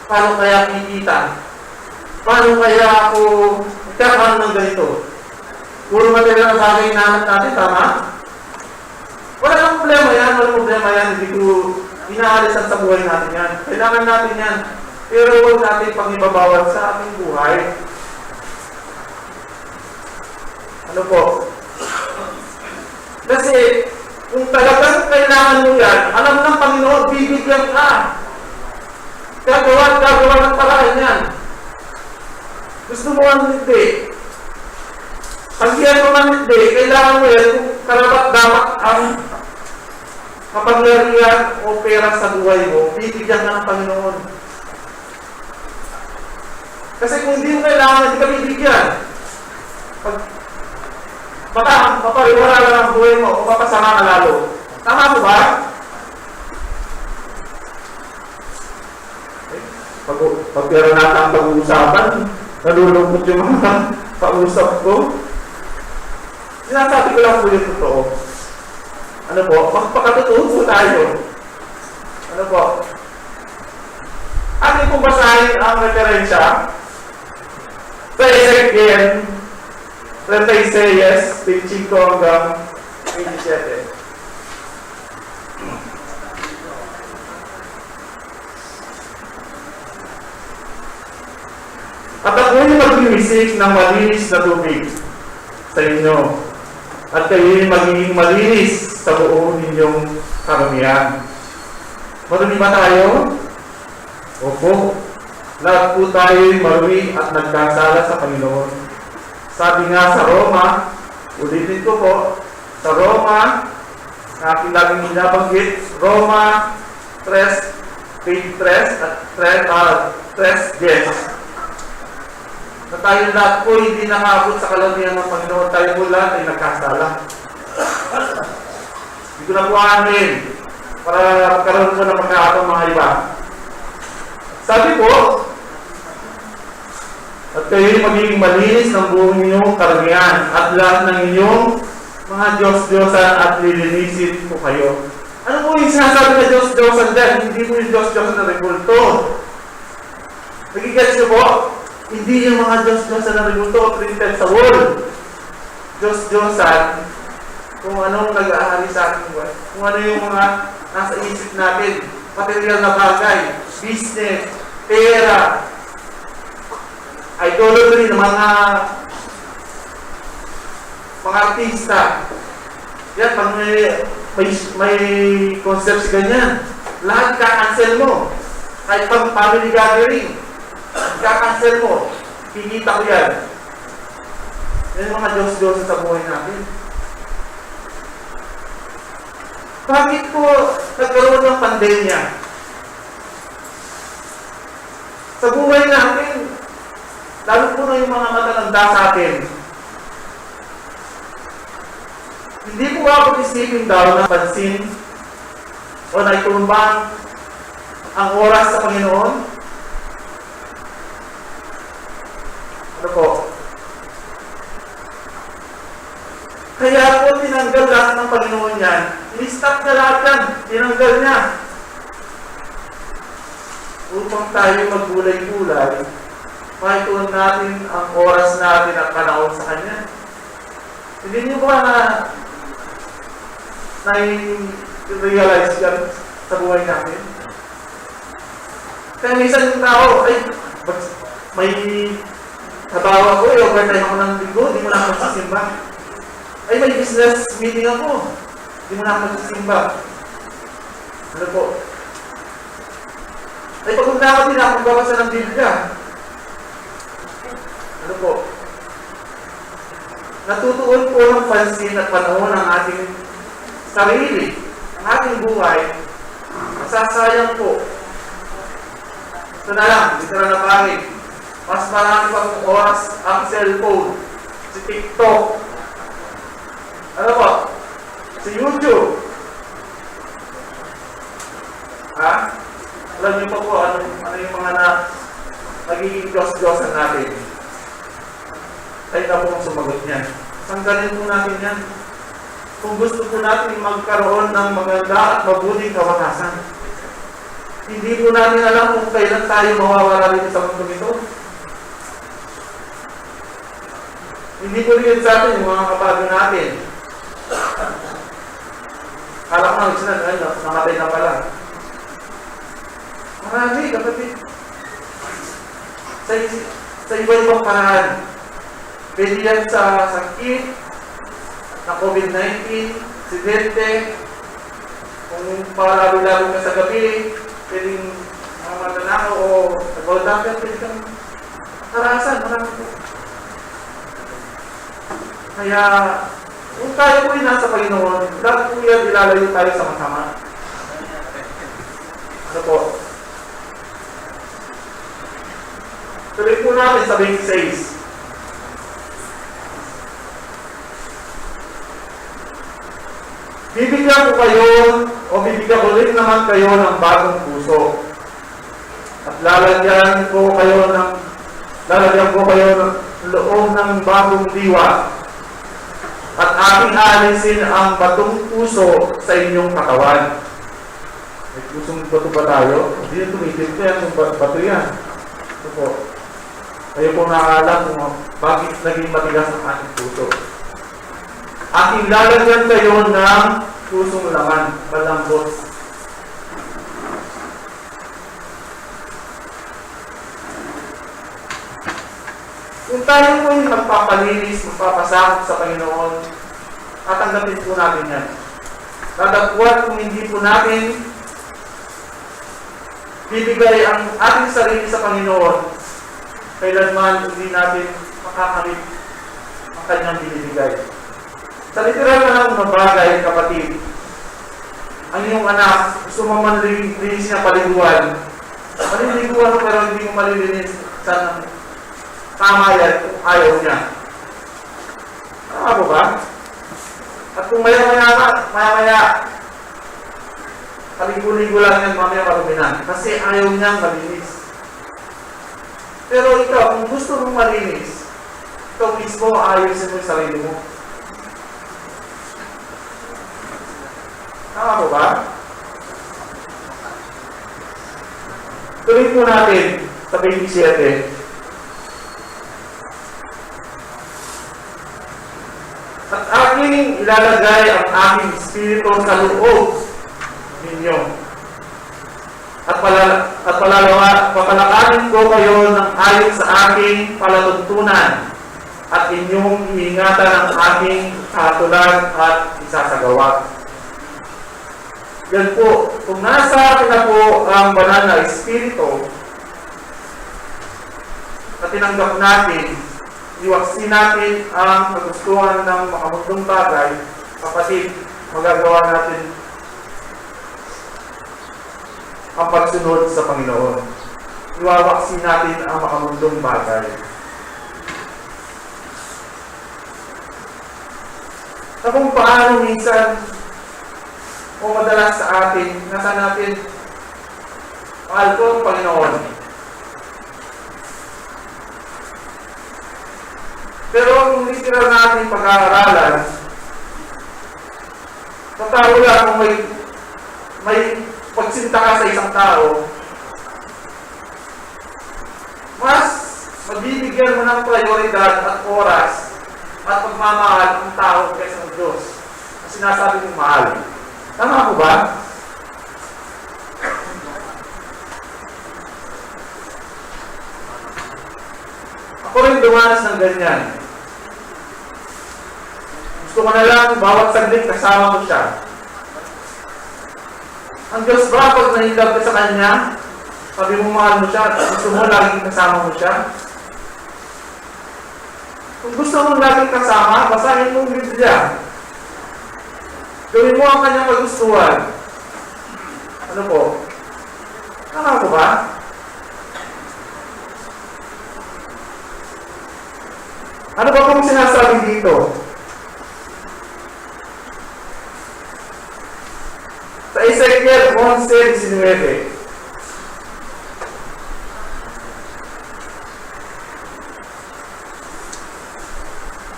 G: paano kaya kikita? Paano kaya ako magkakaroon ng ganito? Puro material na bagay na natin, tama? Wala nang problema yan, walang problema yan. Hindi ko inaalisan sa buhay natin yan. Kailangan natin yan. Pero huwag natin pang ibabawal sa ating buhay. Ano po? Kasi, kung talagang kailangan mo yan, alam ng Panginoon, bibigyan ka. Gagawa at gagawa ng paraan yan. Gusto mo ang hindi. Pag yan mo ang hindi, kailangan mo yan kung karapat dapat ang kapangyarihan o pera sa buhay mo, bibigyan ka ng Panginoon. Kasi kung hindi mo kailangan, hindi ka bibigyan. Baka mapariwala lang ang buhay mo o mapasama ka lalo. Tama mo ba? Pag pera natin ang pag-uusapan, nalulungkot yung mga pausap ko. Sinasabi ko lang po yung totoo. Ano po? Magpakatotoo po tayo. Ano po? Atin kong basahin ang referensya sa Ezekiel 36, page 5 hanggang 27. At ako'y maglinisik ng malinis na tubig sa inyo, at kayo'y magiging malinis sa buong inyong karamihan. Marumi ba tayo? Opo. Lahat po tayo'y marumi at nagkasala sa Panginoon. Sabi nga sa Roma, ulitin ko po, sa Roma, na aking laging binabanggit, Roma 3, page 3 at 3, na tayo lahat po hindi nakabot sa kalamihan ng Panginoon. Tayo po lahat ay nagkasala. Hindi ko na po amin para magkaroon po ng magkakatong mga iba. Sabi po, at kayo'y magiging malinis ng buong inyong karamihan at lahat ng inyong mga Diyos-Diyosan at lilinisin po kayo. Ano po yung sinasabi na Diyos-Diyosan dyan? Hindi po yung Diyos-Diyosan na rekulto. Nagigets niyo po? Hindi yung mga Diyos-Diyosan na rekulto printed sa wall. Diyos-Diyosan kung anong nag-aari sa ating buhay. Kung ano yung mga nasa isip natin. Material na bagay, business, pera, idolatry ng mga artista. Yan, pag may concept si ganyan, lahat ka-cancel mo. Kahit pang family gathering, ka-cancel mo. Kikita ko yan. Yan yung mga Diyos-Diyos sa buhay natin. Bakit po nagkaroon ng pandemya? Sa buhay natin, lalo po na yung mga matatanda sa atin. Hindi po ako isipin daw na pansin o naitumbang ang oras sa Panginoon. Ano po? Kaya po tinanggal lahat ng Panginoon yan. I-stop na lahat yan. Tinanggal niya. Upang tayo maggulay-gulay, makituon natin ang oras natin at panahon sa Kanya. Hindi niyo ba na-realize yan sa buhay natin? Kaya minsan yung tao, ay, may trabaho ako, overtime ako ng linggo, di mo na ako magsisimba. Ay, may business meeting ako, di mo na ako magsisimba. Ano po? Ay, pag ako din ako magbabasa ng Biblia. Ano po? Natutuon po ng pansin at panahon ang ating sarili, ang ating buhay, masasayang po. Ito na lang, dito na napangit. Mas marami pang oras ang cellphone, si TikTok, ano po? Si YouTube. Ha? Alam niyo po ano yung mga nagiging Diyos-Diyosan natin. Ay na po ang sumagot niyan. Tanggalin po natin yan. Kung gusto po natin magkaroon ng maganda at mabuting kawakasan. Hindi po natin alam kung kailan tayo mawawala dito sa mundo ito. Hindi po rin sa atin yung mga kabago natin. Kala ko na namatay na pala. Marami, kapatid. Sa iba-ibang paraan. Pwede yan sa sakit, na COVID-19, aksidente, kung paralo-lalo ka sa gabi, pwedeng mamananakaw o nag-voldakan, pwede kang harasan, marami po. Kaya, kung tayo po ay nasa Panginoon, lahat po yan ilalayo tayo sa masama. Ano po? Tuloy po natin sa 26. Bibigyan ko kayo, o bibigyan ko rin naman kayo ng bagong puso. At lalagyan ko kayo ng loob ng bagong diwa. At aking alisin ang batong puso sa inyong katawan. May pusong bato ba tayo? Hindi na tumitin ko yan, yung bato yan. Ito po. Kayo po nakaalam kung bakit naging matigas ang aking puso. Aking lalagyan kayo ng pusong laman, malambot. Kung tayo po yung magpapalinis, magpapasakot sa Panginoon, tatanggapin po natin yan. Dadagpuan kung hindi po natin bibigay ang ating sarili sa Panginoon, kailanman hindi natin makakamit ang kanyang binibigay. Sa literal na lang na bagay, kapatid, ang iyong anak, gusto mo manlinis niya paliguan. Maliliguan mo pero hindi mo malilinis sa tama yan kung ayaw niya. Tama po ba? At kung maya-maya, paligo-ligo lang yan, mamaya marumi na. Kasi ayaw niyang malinis. Pero ikaw, kung gusto mong malinis, ikaw mismo ayusin mo yung sarili mo. Tama po ba? Tuloy po natin sa 27. At aking ilalagay ang aking espiritu sa loob ninyo. At papalakarin ko kayo ng ayon sa aking palatuntunan at inyong iingatan ang aking kahatulan at isasagawa. Yan po, kung nasa atin na po ang banal na espiritu na tinanggap natin, iwaksin natin ang kagustuhan ng makamundong bagay, kapatid, magagawa natin ang pagsunod sa Panginoon. Iwawaksin natin ang makamundong bagay. Na kung paano minsan o madalas sa atin, nasa natin mahal ko ang Panginoon. Pero kung literal natin pag-aaralan, sa tao lang kung may pagsinta ka sa isang tao, mas mabibigyan mo ng prioridad at oras at pagmamahal ang tao kaysa ng Diyos. Ang sinasabi mong mahal. Tama po ba? Ako rin dumanas ng ganyan. Gusto ko na lang, bawat saglit kasama ko siya. Ang Diyos ba, pag nahindap ka sa Kanya, sabi mo mahal mo siya, gusto mo laging kasama mo siya? Kung gusto mo laging kasama, basahin mo ang Biblia. Gawin mo ang kanyang kagustuhan. Ano po? Tama po ba? Ano ba kung sinasabi dito? Sa Ezekiel 11:19.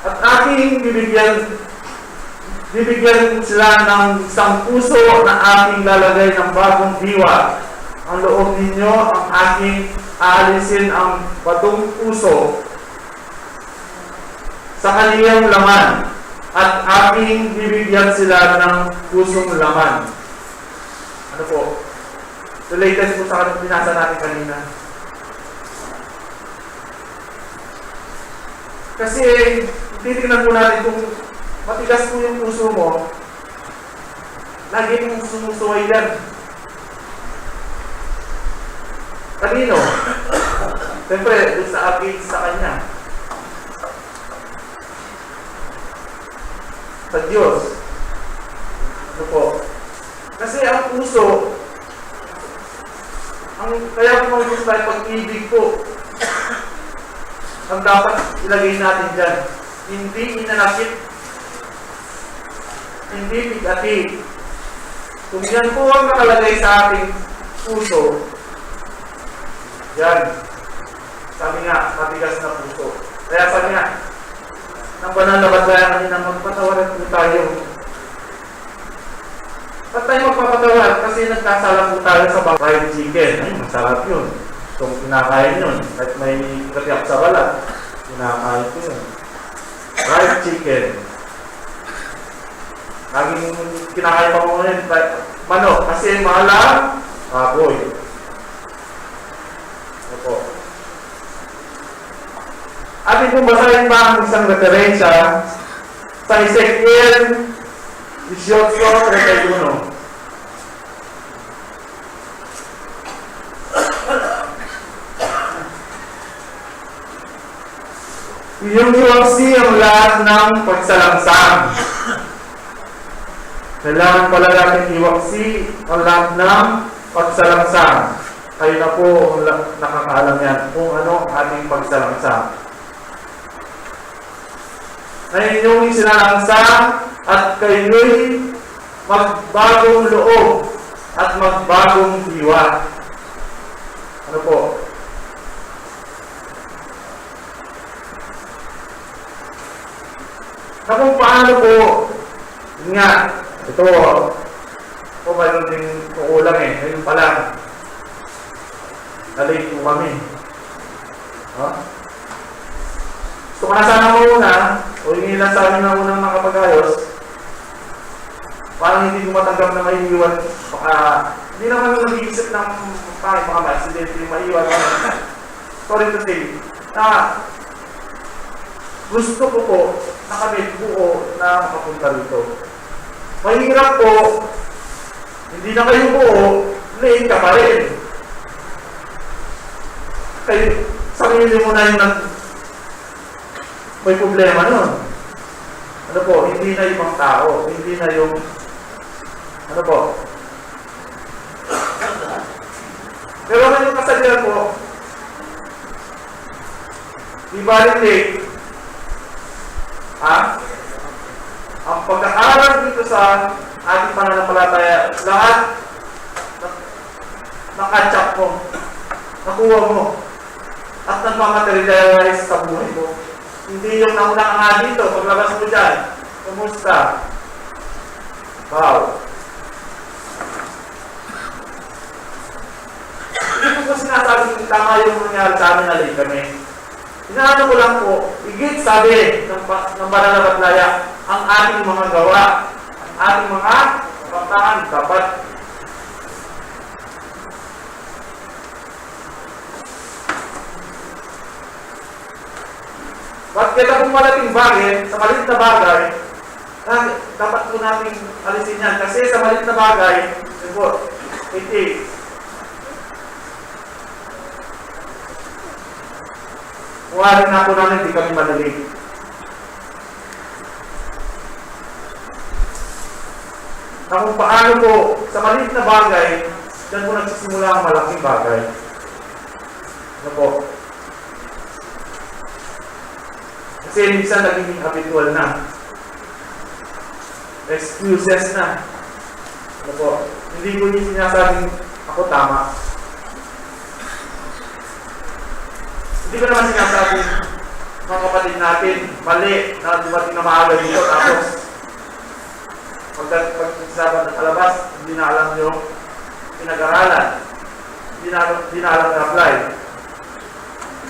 G: At aking bibigyan sila ng isang puso na aking lalagay ng bagong diwa. Ang loob ninyo, ang aking aalisin ang batong puso sa kaniyang laman. At aking bibigyan sila ng pusong laman. Ano po? Related po sa kanong binasa natin kanina. Kasi titignan po natin kung matigas po yung puso mo, lagi mong sumusuway yan. Kanino? Siyempre, doon sa against sa Kanya. Sa Diyos. Ano po? Kasi ang puso, kaya po mga gusto tayo pag-ibig po, ang dapat ilagay natin dyan. Hindi inanakit, hindi bigati. Kung yan po ang nakalagay sa ating puso, yan. Sabi nga, matigas na puso. Kaya sabi nga, ng banal na batayan kanina, magpatawaran po tayo. Ba't tayo magpapatawad? Kasi nagkasala po tayo sa fried chicken. Ay, masarap yun. So, kinakain yun. Kahit may katiyak sa balat, kinakain ko yun. Fried chicken. Laging kinakain pa mo ngayon. Manok. Kasi mahala, baboy. Ano po? Atin kong basahin pa ang isang referensya sa Ezekiel 18:31. Yung iwaksi ang lahat ng pagsalangsang. Kailangan pala natin iwaksi ang lahat ng pagsalangsang. Kayo na po nakakaalam yan kung ano ang ating pagsalangsang. Ngayon yung isinalangsang at kayo'y magbagong loob at magbagong diwa. Ano po? Na kung paano po, yun nga, ito, mayroon din kukulang eh. Ngayon pa lang, na-late po kami. Huh? Gusto ko na sana muna, o hingin lang sa amin na unang makapag-ayos, parang hindi ko matanggap na may iwan. Baka, hindi naman nag-iisip ng pangit mga accident yung maiwan. Sorry to say, na gusto ko po na kami buo na makapunta rito. Mahirap po, hindi na kayo buo, late ka pa rin. Kayo, sarili mo na yung may problema nun. Ano po, hindi na ibang tao, hindi na yung, ano po. Pero ngayon kasalihan po, di balik late. Ang pagkakaroon dito sa ating pananampalataya, lahat nakatsak mo, nakuha mo, at nagmamaterialize sa buhay mo. Hindi yung nauna ka nga dito, paglabas mo dyan, kumusta? Wow. Hindi ko sinasabi kung tama yung nangyari sa amin na late kami. Inaano ko lang po, higit sabi ng banal na batlaya, ang ating mga gawa, ang ating mga kapatahan dapat ba't kita kung malaking bagay, sa maliit na bagay, dapat po natin alisin yan. Kasi sa maliit na bagay, iti, kuharin na po namin, hindi kami madaling. Na kung paano po, sa maliit na bagay, dyan po nagsisimula ang malaking bagay. Ano po? Kasi minsan naging habitual na. Excuses na. Ano po? Hindi ko yung sinasabing ako tama. Hindi ko naman sinasabing mga kapatid natin, mali, na dumating na maaga dito, tapos pag-isaban ng alabas, hindi na alam yung pinag-aralan. Hindi na alam na-apply.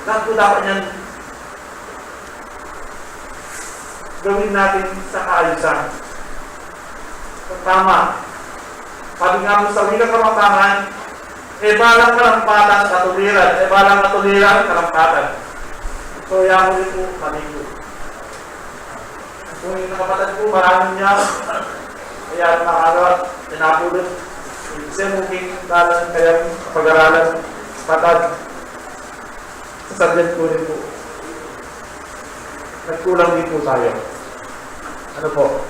G: Lahat po dapat yan gawin natin sa kaayusan. Tama. Sabi nga mo sa wikang karampahan, balang karampatan katuliran, balang katuliran karampatan. So, yan mo rin po, maligo. Kung yung nakapatid po, maraming niya. Kaya nakalat, tinapulot. Kasi mungkin dalan kayang pag-aralan, patad. Sa subject po rin po. Nagkulang din po tayo. Ano po?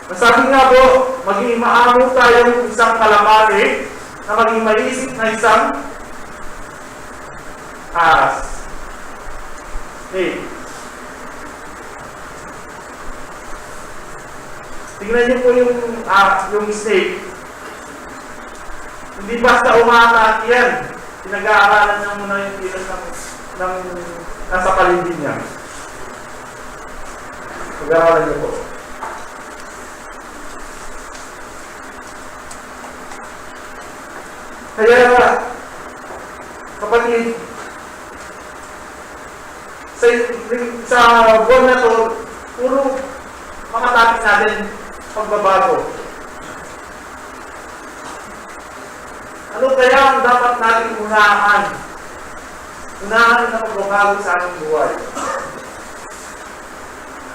G: Nasabi nga po, maging maamo tayong isang kalamari na maging maisip na isang aras. Okay. Tingnan niyo po yung snake. Hindi basta umaatake yan. Pinag-aaralan niya muna yung kilos ng nasa paligid niya. Pag-aaralan niyo po. Kaya, kapatid, sa buwan na to, puro mga topic natin pagbabago. Ano kaya ang dapat natin unahan? Unahan na pagbabago sa ating buhay.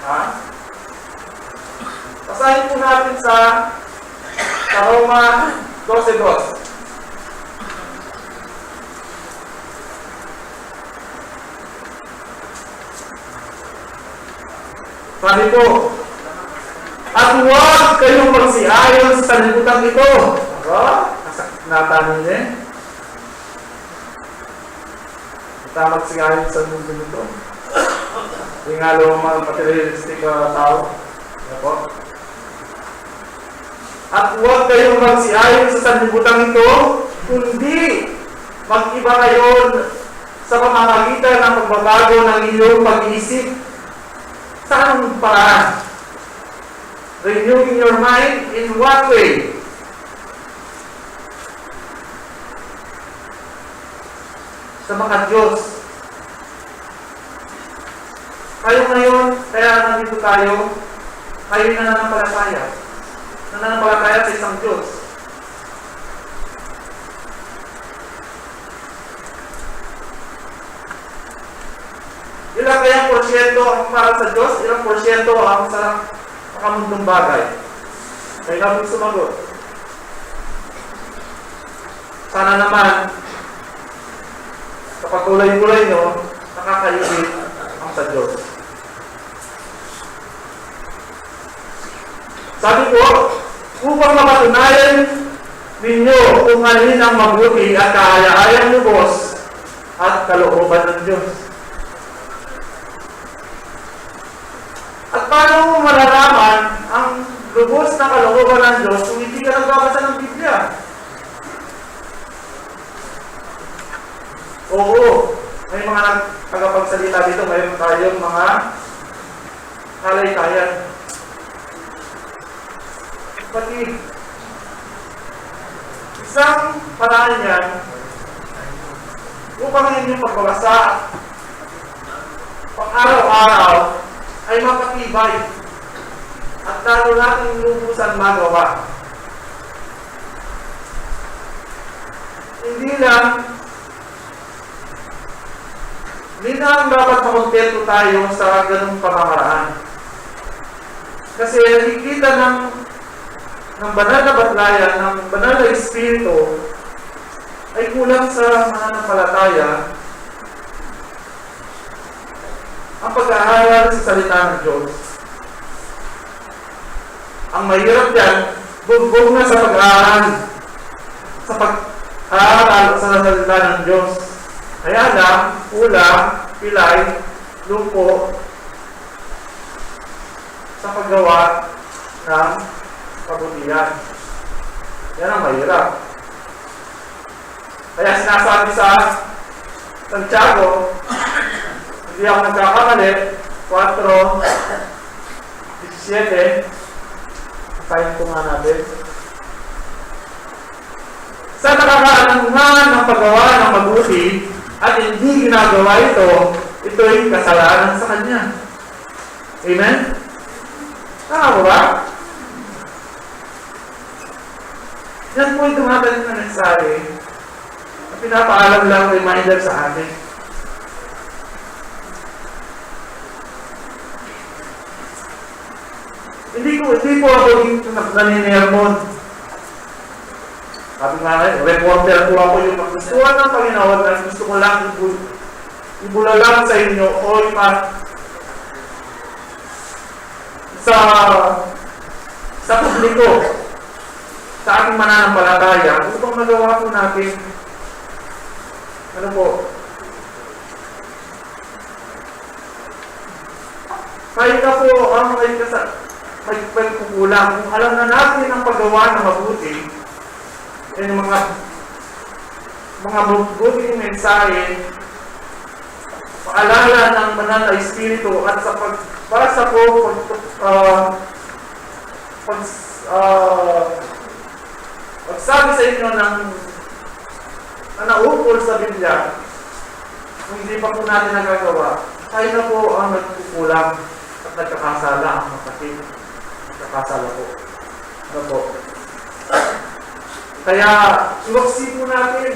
G: Ha? Basahin po natin sa Roma 12:2. Sabi po, at huwag kayong magsiayon sa sanlibutan ito. Natanin niya. Kita magsiayon sa mundo nito. Yung nga lang mga materialistic tao. Ano po? At huwag kayong magsiayon sa sanlibutan ito, kundi mag-iba kayo sa pamamagitan ng pagbabago ng iyong pag-iisip. Saan paraan? Renewing your mind in what way? Sa mga Diyos. Kayo ngayon, kaya nandito tayo, kayo nananampalataya. Nananampalataya sa isang Diyos. Ilang kayang porsyento ang para sa Diyos, ilang porsyento ang sa makamundong bagay. Kaya namin sumagot. Sana naman, sa pagkulay-kulay nyo, nakakaibig ang sa Diyos. Sabi ko, upang mapatunayan ninyo kung alin ang mabuti at kahaya-hayang lubos at kalooban ng Diyos. At paano mo malalaman ang lubos na kalooban ng Diyos kung hindi ka nagbabasa ng Biblia? Oo, may mga tagapagsalita dito, mayroon tayong mga kalaytayan. Pati, isang paraan yan upang inyong pagbabasa pang araw-araw ay mapatibay at lalo natin lubusan magawa. Hindi lang dapat makontento tayo sa ganung pamamaraan. Kasi nakikita ng banal na batlayan, ng banal na espiritu ay kulang sa mananampalataya ang pag-aaral sa salita ng Diyos. Ang mahirap yan, bugbog na sa pag-aaral sa sa salita ng Diyos. Kaya lang, kulang, pilay, lupo sa paggawa ng kabutihan. Yan ang mahirap. Kaya sinasabi sa Santiago, hindi ako nagkakamali, 4:17. Kain ko nga natin. Sa nakakaanuhan ng paggawa ng mabuti at hindi ginagawa ito'y kasalanan sa Kanya. Amen? Tama ba? Yan po yung tumatalit na mensahe na pinapaalam lang reminder sa atin. Hindi po ako dito naninermon. Sabi nga, reporter po ako yung magustuhan ng Panginoon at gusto ko lang ibulalang sa inyo o sa publiko, sa ating mananampalataya, upang magawa po natin, ano po, kahit na po ang may pagkukulang, kung alam na natin ang paggawa ng mabuti, ay mga mabuting mensahe, paalala ng banal na Espiritu at sa pagbasa po, pagsabi sa inyo ng naukol sa Biblia, kung hindi pa po natin nagagawa, tayo na po ang nagkukulang at nagkakasala ang kapatid. Nagkakasala po. Ano po? Kaya, iwaksi po natin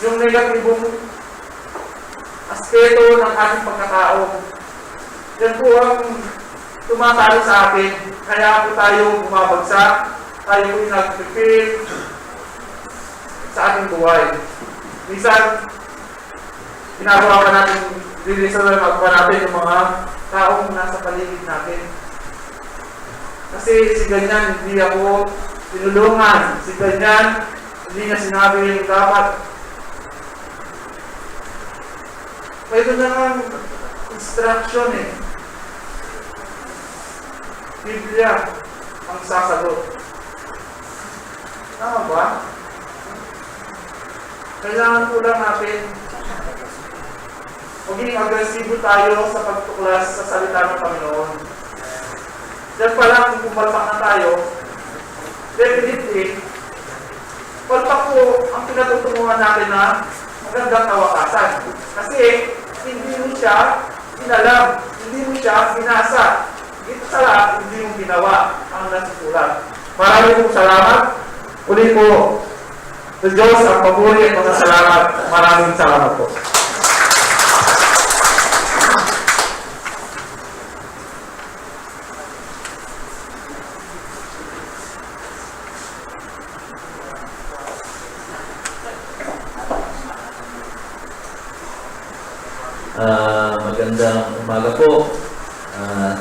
G: yung negatibong aspeto ng ating pagkatao. Yan po ang tumatalo sa atin. Kaya po tayo bumabagsak, tayo po yung nag-prepare sa ating buhay. Minsan, ginagawa pa natin, dilisan pa natin yung mga taong nasa paligid natin. Kasi si ganyan, hindi ako tinulungan. Si ganyan, hindi niya sinabi yung dapat. Pwede na nga instruction eh. Biblia ang sasagot. Tama ba? Kailangan po lang natin maging agresibo tayo sa pagtuklas sa salita ng Panginoon. Diyan pa lang kung pumalpak na tayo, definitely, palpak po ang pinatutunguhan natin na magandang kawakasan. Kasi hindi mo siya inalam, hindi mo siya binasa. Ito sa lahat, hindi mo ginawa ang nasusulat. Maraming pong salamat. Uli po, sa Diyos ang papuri at masasalamat. Maraming salamat po.
C: Magandang umaga po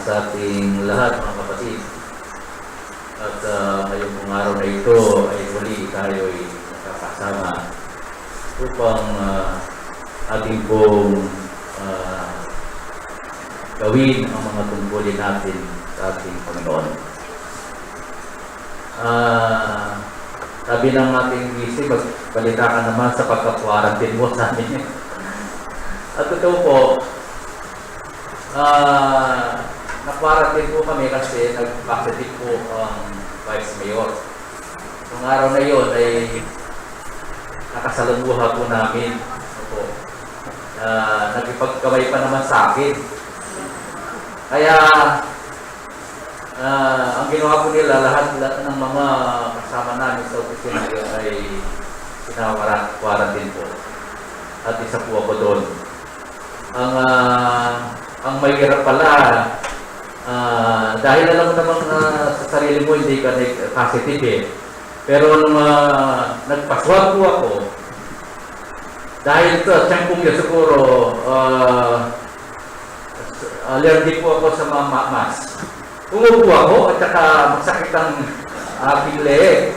C: sa ating lahat mga kapatid. At ngayong pong araw na ito ay muli tayo ay nakakasama upang ating pong gawin ang mga tungkulin natin sa ating Panginoon. Sabi ng ating busy, magbalita ka naman sa pagka-quarantine mo sa amin. At totoo po, na-quarantine po kami kasi nag-positive po ang Vice Mayor. Nung araw na yun ay nakasalumuha po namin. Nagipagkamay pa naman sa akin. Kaya ang ginawa po nila, lahat ng mga kasama namin sa opisina ay sinawara-quarantine po. At isa po ako doon. Ang mahirap pala, dahil alam mo naman sa sarili mo hindi ka positive eh. Pero nung nagpaswab po ako, dahil sa tiyan kong siguro, allergic po ako sa mga mask. Umupo ako at saka masakit ang aking leeg.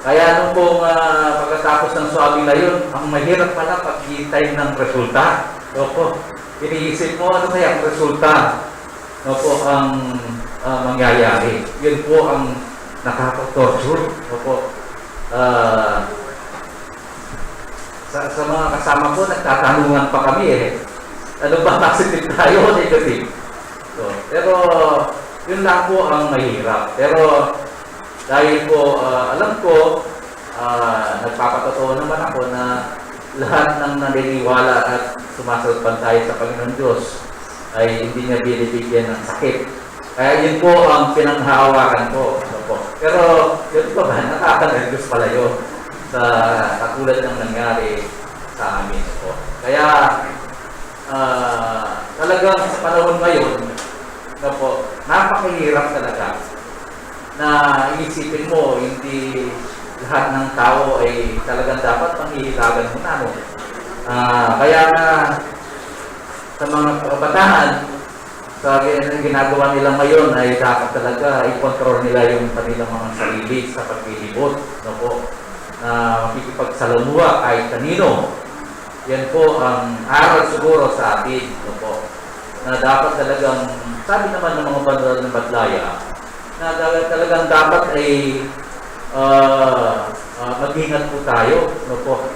C: Kaya nung pong pagkatapos ng swabbing na yun, ang mahirap pala paghihintay ng resulta. Opo, iniisip mo ano kaya ang resulta? Opo, ang mangyayari. Yun po ang nakaka-torture. Opo, sa mga kasama ko, nagtatanungan pa kami eh. Ano ba, positive tayo o negative? So, pero yun lang po ang mahirap. Pero dahil po, alam ko, nagpapatotoo naman ako na lahat ng naniniwala at sumasagot tayo sa Panginoon Diyos ay hindi niya binibigyan ng sakit. Kaya yun po ang pinanghahawakan ko. Pero yun po ba, nakaka-nervous pala yun sa katulad ng nangyari sa amin. Kaya talagang sa panahon ngayon,
H: napakahirap talaga na isipin mo, hindi lahat ng tao ay talagang dapat panghihilagan mo na. No? Kaya nga, sa mga kabataan, sa ginagawa nila ngayon ay dapat talaga i-control nila yung kanilang mga sarili sa paglilibot. No po? Makikipagsalamuha kahit kanino. Yan po ang aral siguro sa atin. No po? Na dapat talagang, sabi naman ng mga banal ng Badlaya, na talagang dapat ay mag-ingat po tayo. No po?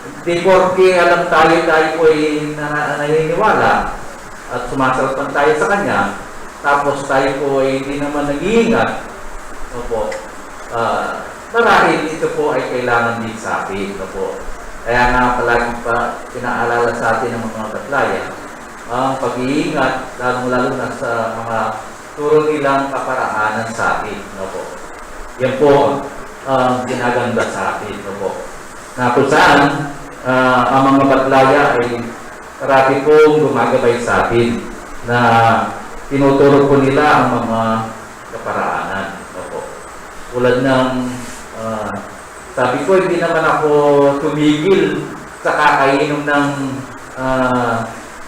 H: Hindi porke alam tayo po ay naniniwala at sumasalapan tayo sa Kanya, tapos tayo po ay hindi naman nag-iingat. No po? Marahil ito po ay kailangan din sa atin. No po? Kaya nga palagi pa pinaalala sa atin ng mga Badlaya ang pag-iingat, lalong-lalo na sa mga turo nilang kaparaanan sa atin. No po? Yan po ang ginaganda sa atin. No po? Na kung saan ang mga Badlaya ay parati pong gumagabay sa atin na tinuturo po nila ang mga kaparaanan. No po? Tulad ng sabi ko, hindi naman ako tumigil sa kakainom ng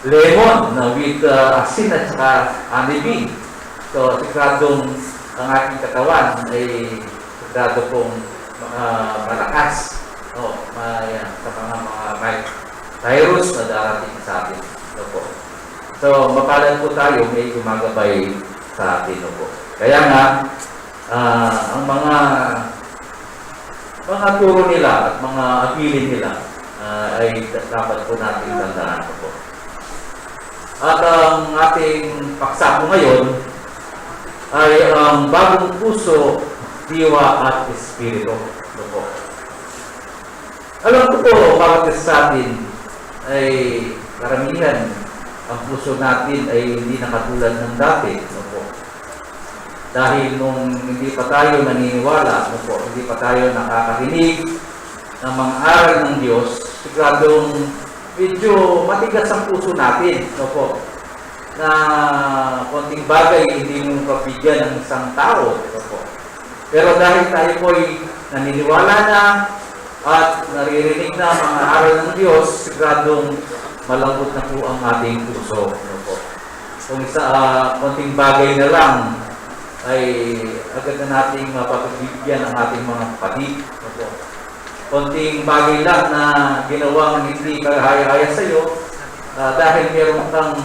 H: lemon na with asin at saka anibig. So, sigradong ang aking katawan ay sigurado pong malakas. No, sa mga virus na darating sa atin. No po. So, mapalad po tayo may gumagabay sa atin. No po. Kaya nga, ang mga turo nila at mga apilin nila ay dapat po natin tandaan po. At ang ating paksa po ngayon ay ang bagong puso, diwa at espiritu. Ito po. Alam ko po, bawat isa sa atin ay karamihan ang puso natin ay hindi nakatulad ng dati. Ito po. Dahil nung hindi pa tayo naniniwala, no po, hindi pa tayo nakakarinig ng mga aral ng Diyos, siguradong medyo matigas ang puso natin, no po, na konting bagay hindi mo pabigyan ng isang tao, no po. Pero dahil tayo po ay naniniwala na at naririnig na mga aral ng Diyos, siguradong malambot na po ang ating puso, no po. Kung konting bagay na lang, ay agad na nating mapapagbibigyan ang ating mga kapatid. Okay. Konting bagay lang na ginawang hindi kahaya-haya sa iyo, dahil meron kang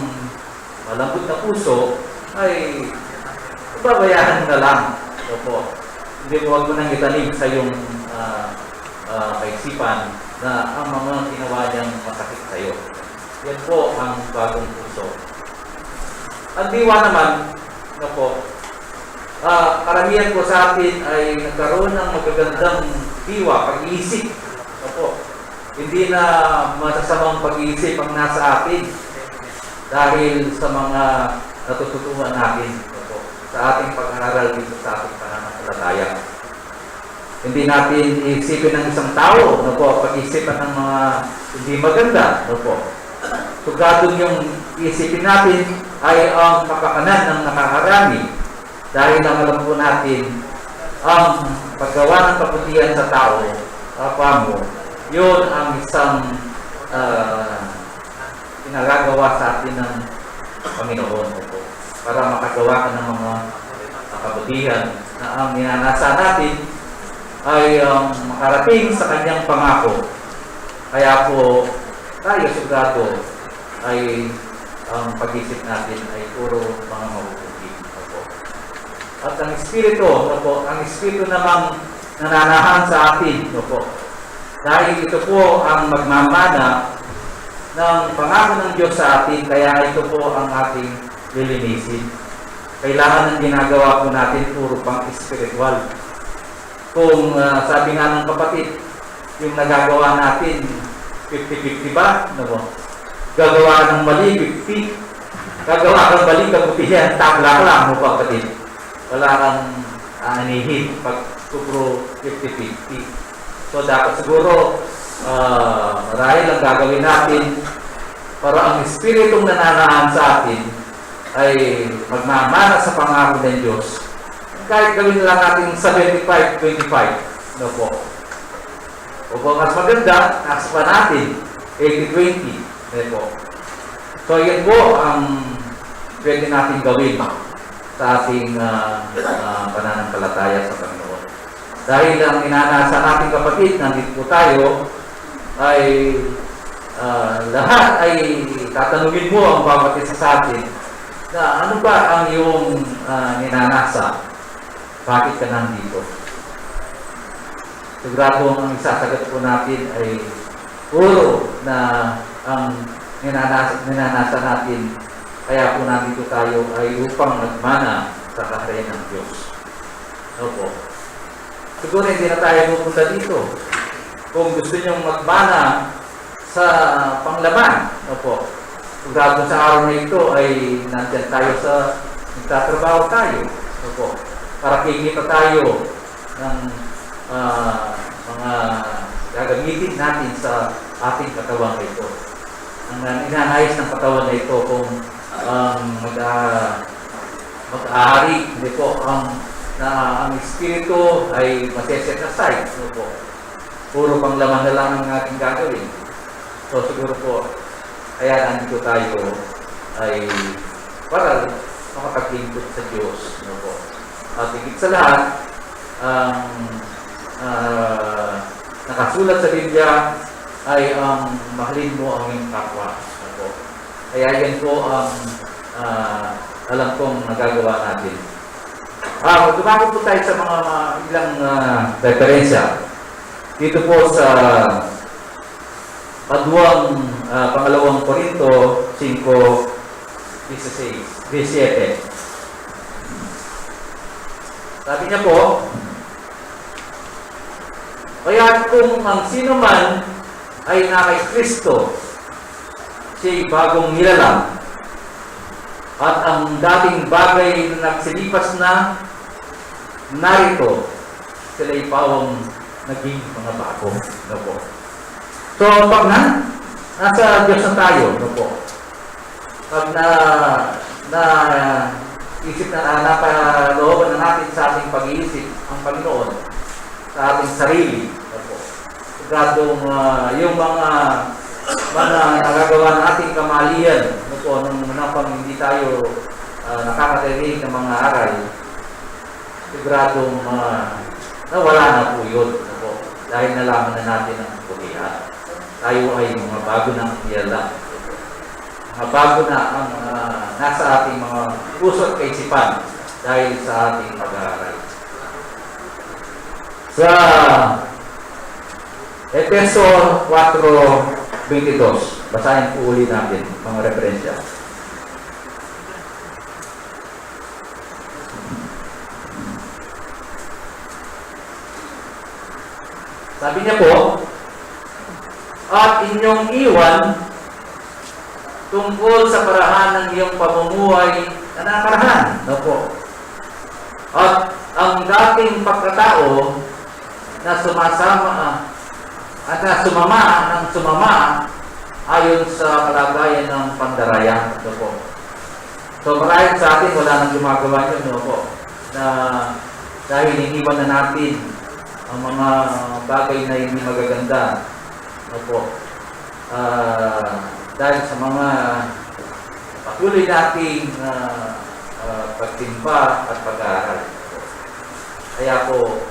H: malambot na puso, ay babayaan na lang. Opo. Hindi mo wag mo nang itanim sa iyong kaisipan na ang mga ginawa niyang masakit sa iyo. Yan po ang bagong puso. Ang diwa naman, no po, karamihan po sa atin ay nagkaroon ng magagandang diwa, pag-iisip. Opo. Hindi na masasamang pag-iisip ang nasa atin dahil sa mga natututunan natin, opo, sa ating pag-aaral dito sa ating pananampalataya. Hindi natin isipin ng isang tao, opo, pag-isipan ng mga hindi maganda. Opo. Sugadong yung isipin natin ay ang kapakanan ng nakakarami. Dahil lang alam po natin, ang paggawa ng kabutihan sa tao, kapwa mo, yun ang isang pinagagawa sa atin ng Panginoon. Po, para makagawa ka ng mga kabutihan na ang ninanasa natin ay makarating sa kanyang pangako. Kaya po, tayo sigurado ay ang pag-isip natin ay puro mga mabubuti. At ang Espiritu, ang Espiritu namang nananahan sa atin, dahil ito po ang magmamana ng pangako ng Diyos sa atin, kaya ito po ang ating lilinisin. Kailangan ng ginagawa po natin puro pang espiritual. Kung sabi nga ng kapatid, yung nagagawa natin 50-50 ba? Gagawa ng mali, 50. Gagawa ng mali, kabutihan, tabla lang mo kapatid. Wala kang anihin pag siguro 50-50. So dapat siguro marahil ang gagawin natin para ang Espiritong nananahan sa atin ay magmamana sa pangako ng Diyos, kahit gawin lang natin 75-25, no po. O kung mas maganda, nasa pa natin 80-20, no po. So, yan po ang pwede natin gawin sa ating pananampalataya sa Panginoon. Dahil ang inanasa nating kapatid, nandito po tayo, ay lahat ay tatanungin mo ang bawat isa sa atin na ano ba ang iyong ninanasa? Bakit ka nandito? Sigurado ang isasagot po natin ay puro na ang ninanasa natin, kaya po nandito tayo ay upang magmana sa kaharian ng Diyos. Opo. Siguro hindi na tayo pupunta dito. Kung gusto niyong magmana sa panglaban, opo, sigurado sa araw na ito ay nandyan tayo sa nagtatrabaho tayo, opo, para kikita tayo ng mga gagamitin natin sa ating katawan na ito. Ang inanayos ng katawan na ito kung mag-aari, hindi po, ang espiritu ay maseset aside, opo. Puro panglaman na lang ang ating gagawin. So siguro po, kaya nandito tayo ay para makapaglingkod sa Diyos. No po. At higit sa lahat, nakasulat sa Biblia ay ang mahalin mo ang iyong kapwa. No po. Kaya yan po ang alam kong nagagawa natin. Tumako po tayo sa mga ilang referensya. Dito po sa pangalawang Korinto 5:17. Sabi niya po, kaya kung ang sino man ay na kay Kristo, siya'y bagong nilalang, at ang dating bagay na nagsilipas na, narito, sila'y pawang naging mga bago. No po. So, pag nasa Diyos na tayo, no po, pag isip na napalooban na natin sa ating pag-iisip ang Panginoon, sa ating sarili, no po, sigradong yung mga nagagawa nating kamalian, no po, nung pang hindi tayo nakakarinig ng mga aral, siguradong nawala na po yun, no po, dahil nalaman na natin ang pulihan. Tayo ay mga bago ng niyala. Mga bago na ang nasa ating mga puso at kaisipan dahil sa ating pag-aaral. Sa Efeso 4:22, basahin po uli natin mga referensya. Sabi niya po, at inyong iwan tungkol sa parahan ng iyong pamumuhay na nakarahan. No po. At ang dating pagkatao na sumama ayon sa kalagayan ng pandaraya. No po. So marahil sa atin wala nang gumagawa yun, no po, na dahil iniwan na natin ang mga bagay na hindi magaganda. Opo. Dahil sa mga patuloy nating pagsimba at pag-aaral. Kaya po,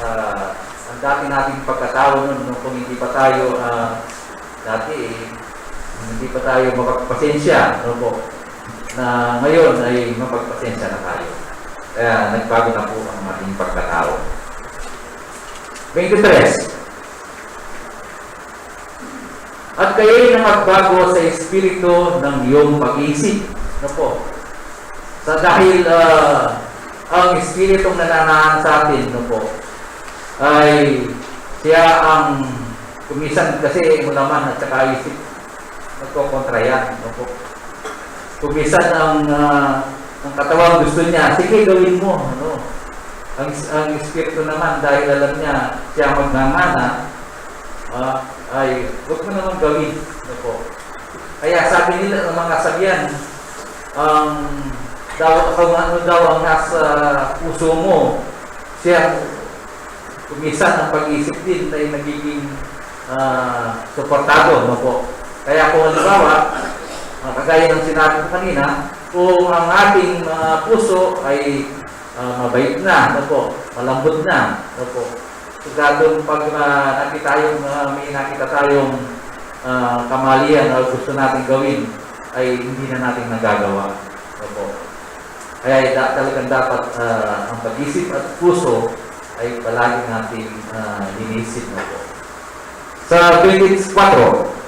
H: ang dati nating pagkatao nun, kung hindi pa tayo hindi pa tayo mapagpasensya, no po, na ngayon ay mapagpasensya na tayo. Kaya nagbago na po ang ating pagkatao. 23. At kayo'y magbago sa espiritu ng iyong pag-iisip. No po. Sa dahil ang espiritong nananahan sa atin, no po, ay siya ang kumisan kasi mo naman at saka isip nagkokontra yan. No po. Kumisan ang katawan gusto niya, sige gawin mo. Ano? Ang espiritu naman dahil alam niya siya magmamana, ay huwag mo naman gawin. No po. Kaya sabi nila ng mga sabihan, kung ano daw ang nasa puso mo, siya kumisan ng pag-isip din ay nagiging suportado, no po. Kaya kung halimbawa, kagaya ng sinabi ko kanina, kung ang ating puso ay mabait na, no po, malambot na, no po. Sigurado pag may nakita tayong kamalian o gusto natin gawin, ay hindi na natin nagagawa, no po. Kaya talagang dapat ang pag-isip at puso ay palagi natin inisip, no po. Sa 24,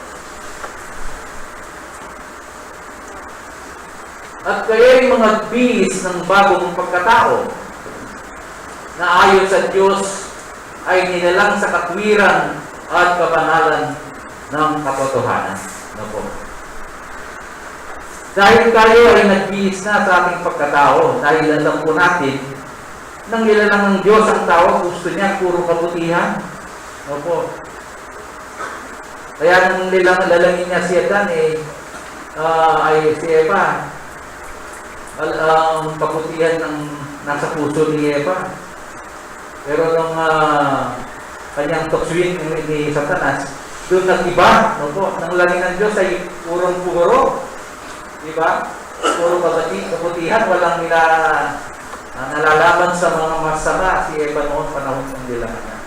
H: at kayo'y mga bis ng bagong pagkatao na ayon sa Diyos ay nilalang sa katwiran at kabanalan ng katotohanan. No po. Dahil tayo ay nagbihis na sa ating pagkatao, dahil alam po natin nang nilalang ng Diyos ang tao, gusto niya puro kabutihan. No po. Kaya nang lalangin niya si Adan ay si Eva, ang kabutihan ng nasa puso ni Eva. Pero nung kanyang tuksuin ni Satanas, doon nag-iba, no po, nang langin ng Diyos ay purong-puro. Diba? Puro kabutihan, walang nalalaman sa mga masama si Eva noon panahon ng nilangan niya.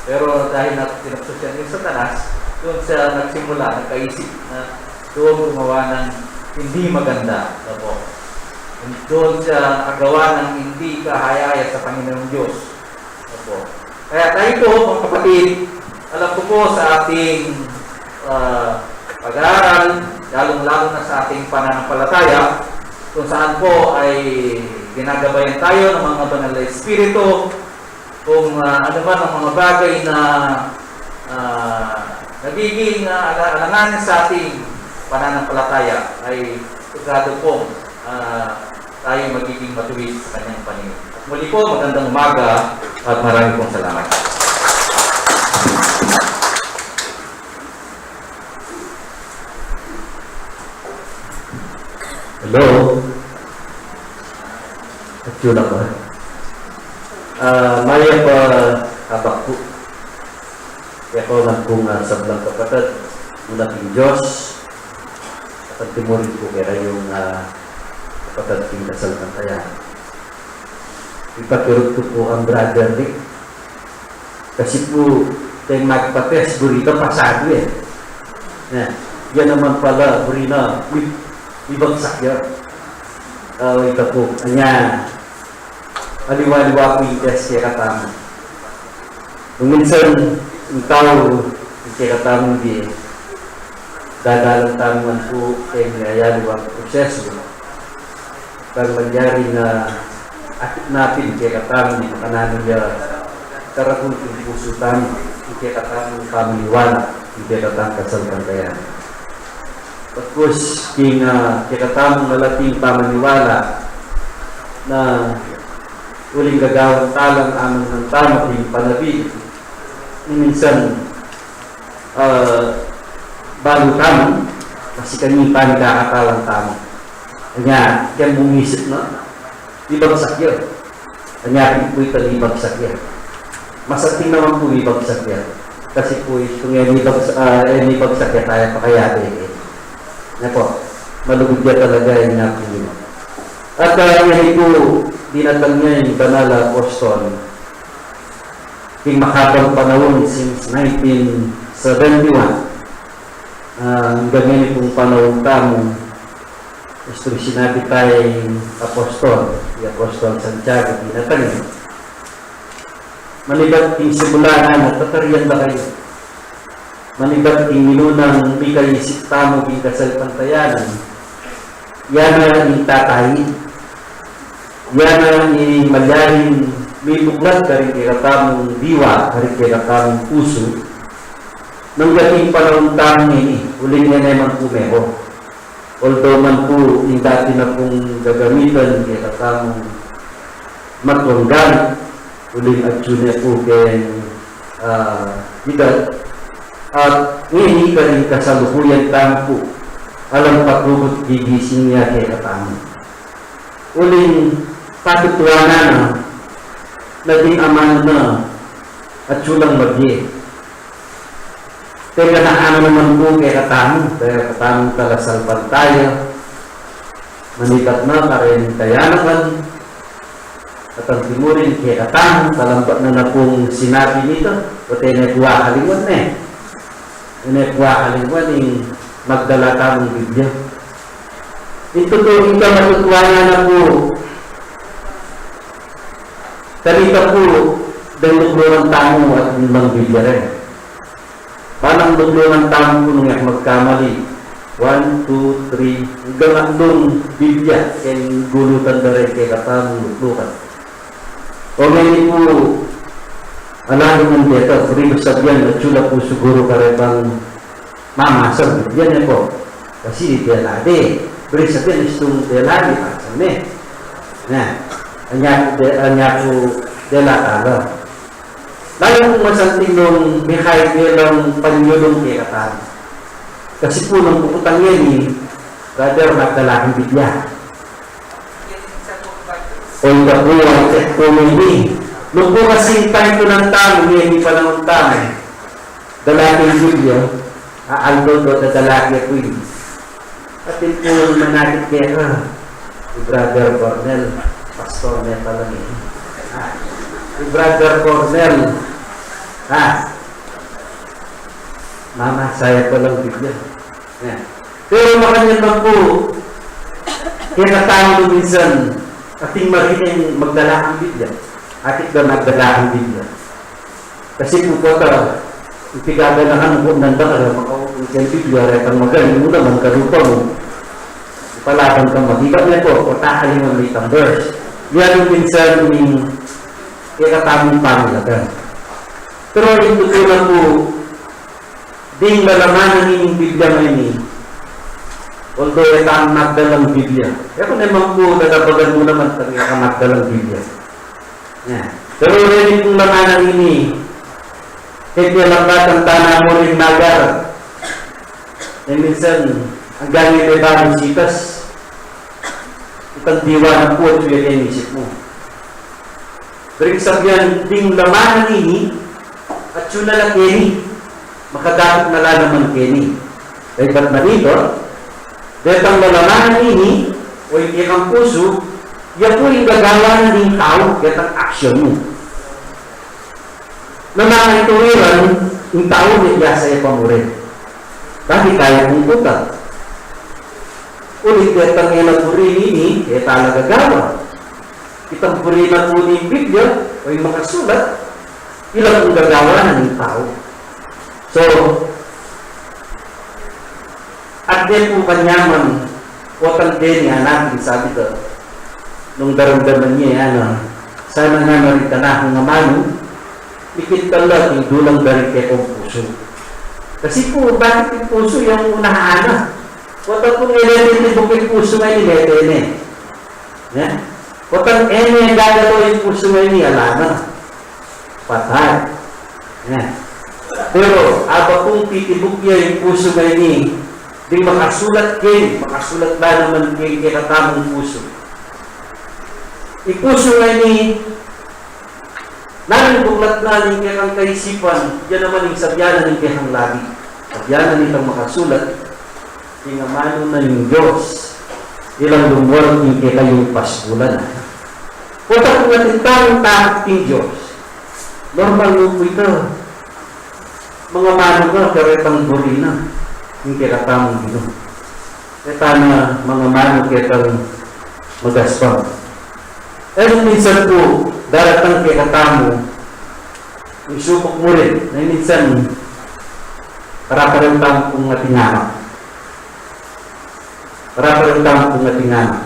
H: Pero dahil tinukso siya ni Satanas, doon siya nagsimula, nagkaisip na doon gumawa ng hindi maganda, no po. Doon siya nakagawa ng hindi kahaya-haya sa Panginoong Diyos. No po. Kaya tayo po, mga kapatid, alam ko po sa ating pag-aaral, lalong-lalo na sa ating pananampalataya, kung saan po ay ginagabayan tayo ng mga banal na espiritu, kung ano man ang mga bagay na nagiging alanganin sa ating pananampalataya ay sigurado po tayo magiging matuwid sa kanyang paningin. At muli po, magandang umaga at marami pong salamat.
C: Hello? At yun ako. Maya pa habak po. Kaya ko man kong sablang kapatid mula ng Diyos at timurin po kaya yung kapatid ng kasalpantayan. Ipaturot ko po ang brother Rick. Kasi po tayo magpates, burito pasado eh. Yan naman pala, burina, ibagsak yan. Ito po, anya, aliwa-liwa po yung test kaya katama. Kung minsan, yung tao, kaya katama hindi eh. Dadalang tamuan po kaya niyayaliwa ang proseso. Pag mangyari na akit natin kaya katama ni makanano niya karakul yung puso tayo, kaya katama yung pamiliwala, kaya katama kasalpan kaya. Tapos, kaya katama malating pamiliwala na uling gagawang talang amang ng tama yung panabig. Minsan, bago tama, kasi kanyang panikakatalang tama. Kanya, kaya bumisip na, ibagsak yun. Kanya, po ito ibagsak yan. Masating naman po ibagsak yan. Kasi po, kung yan ibagsak yan, tayo pa kaya eh. Yan po, malugod yan talaga yung napunin. At yan po, dinatang niya yung Banal Apostol. Yung makabang panahon since 1971. Ganyan pong panahon tamo. Gusto sinabi tayong apostol. Yung Apostol Santiago, dinatang niya. Manigat yung simula na, tatariyan ba kayo? Manigat yung minunang di kayo isip tamo yung kasalpantayanan. Yan na yung tatay. Yan na yung malyaring may buklat ka rin kaya tamong diwa, ka rin kaya tamong puso. Nang gating panahon tamo ini, uling yan naman pumeho. Although man po yung dati na pong gagamitan kaya tamong matunggan, uling at yun na po kaya bigat. At ngayon ka rin kasalukuyan tamo po alam patubot gigising niya kay katamo. Uling patutuanan na naging aman na at sulang magye. Teka na ano naman po kay katamo, kaya katamo talasalpan tayo, manikat na karin kayanakan, at ang timurin kay katamo, talambat na pong sinabi nito, o tayo nagwa kalingwan na eh. Nagwa kalingwan yung magdala tamong Biblia. Ito to, ikaw matutuwa na po. Talita po, dahil lukluran tamo at limang Biblia rin. Parang lukluran tamo po nung magkamali. 1, 2, 3, hanggang andong Biblia, kaya gulutan na rin kaya katamong lukluran. O ngayon po, alam naman dito, pero sabihan, at sula po siguro karebang mamasag. Yan po. Kasi delade. Pero sabihan, itong delade, pasang ne. Anya po delatalo. Lalo kung masanting nung Mikhail bilang panyulong kay Katamo. Kasi po nung puputang yan brother, nagdalaking Biblia. O yung po, ang check po hindi. Nung po kasing time ko ng tamo, hindi pa lang ang tamo. Dalaking Biblia, aaldo do na dalaki po yun. At yun po manakit kaya si Brother Cornel, Pastor niya pala niya. Si Brother Cornel, Mama, saya pa lang Biblia. Pero makanya na po, kaya katamo minsan, ating marinig magdala ang Biblia. Ating ba magdala ang Biblia. Kasi po po ito, ipigaganahan mo nanda ka, makaupo sa Biblia, repang magaling mo naman, karupa mo. Ipalaban kang magigat niya po, o takaling mo may verse. Yan yung minsan yung ikatamong pangalagan. Pero yung tutunan po, ding lalamanan yung Biblia ngayon although ito ang magdalang Biblia. Kaya kung naman po, nadabagan mo naman talaga ang magdalang Biblia. Yeah. Pero rin yung lamanan ini, kahit nilabat ang tanah mo rin nagar. E minsan, ang gamit ay bagong sitas. Itang diwa ng po at yung inisip mo. Pero sabihan, ding lamanan ini, at yun na lang kini, makadakot na lang naman kini. Dahil ba't na dito, dahil ang lalaman ini, o yung ikang puso, yan po yung gagawa ng tao, yan ang aksyon mo. Naman ito yung tao niya sa ipamurin. Bakit kaya mong putat? Ulit yan ang inapurin ini, kaya talaga gawa. Itang purinan mo ni Biblia, o yung makasulat, ilang ang gagawa ng tao. So, at din po kanyaman, watan din nga natin, sabi ko, nung daramdaman niya, sana nga narita na akong amano, ikit lang yung dulang darin kay kong puso. Kasi po, bakit yung puso yung unahan? Watan po nilete yung puso nga nilete niya. Watan yung gagalo yung puso nga niya, alana. Patay. Pero, aba kung titibok niya yung puso nga niya, di makasulat kayo, makasulat ba naman kayo kaya katamong puso. Ipuso nga ni namin buklat na ng kaya kang kaisipan, yan naman yung sabyanan ng kaya kang labi. Sabyanan itong makasulat, tingamano na yung Diyos, ilang lumwarang yung kaya kayong paskulan. Punta kung natin tayong takot ng Diyos, normal mo po ito. Mga mano ka, karetang burina. Yung kiratamong Ginoo. Kaya na mga mano kitang magaspang. Pero minsan po, daratang kiratamo, yung subok mo rin, na minsan, para-parang kong atingama. Para-parang kong atingama.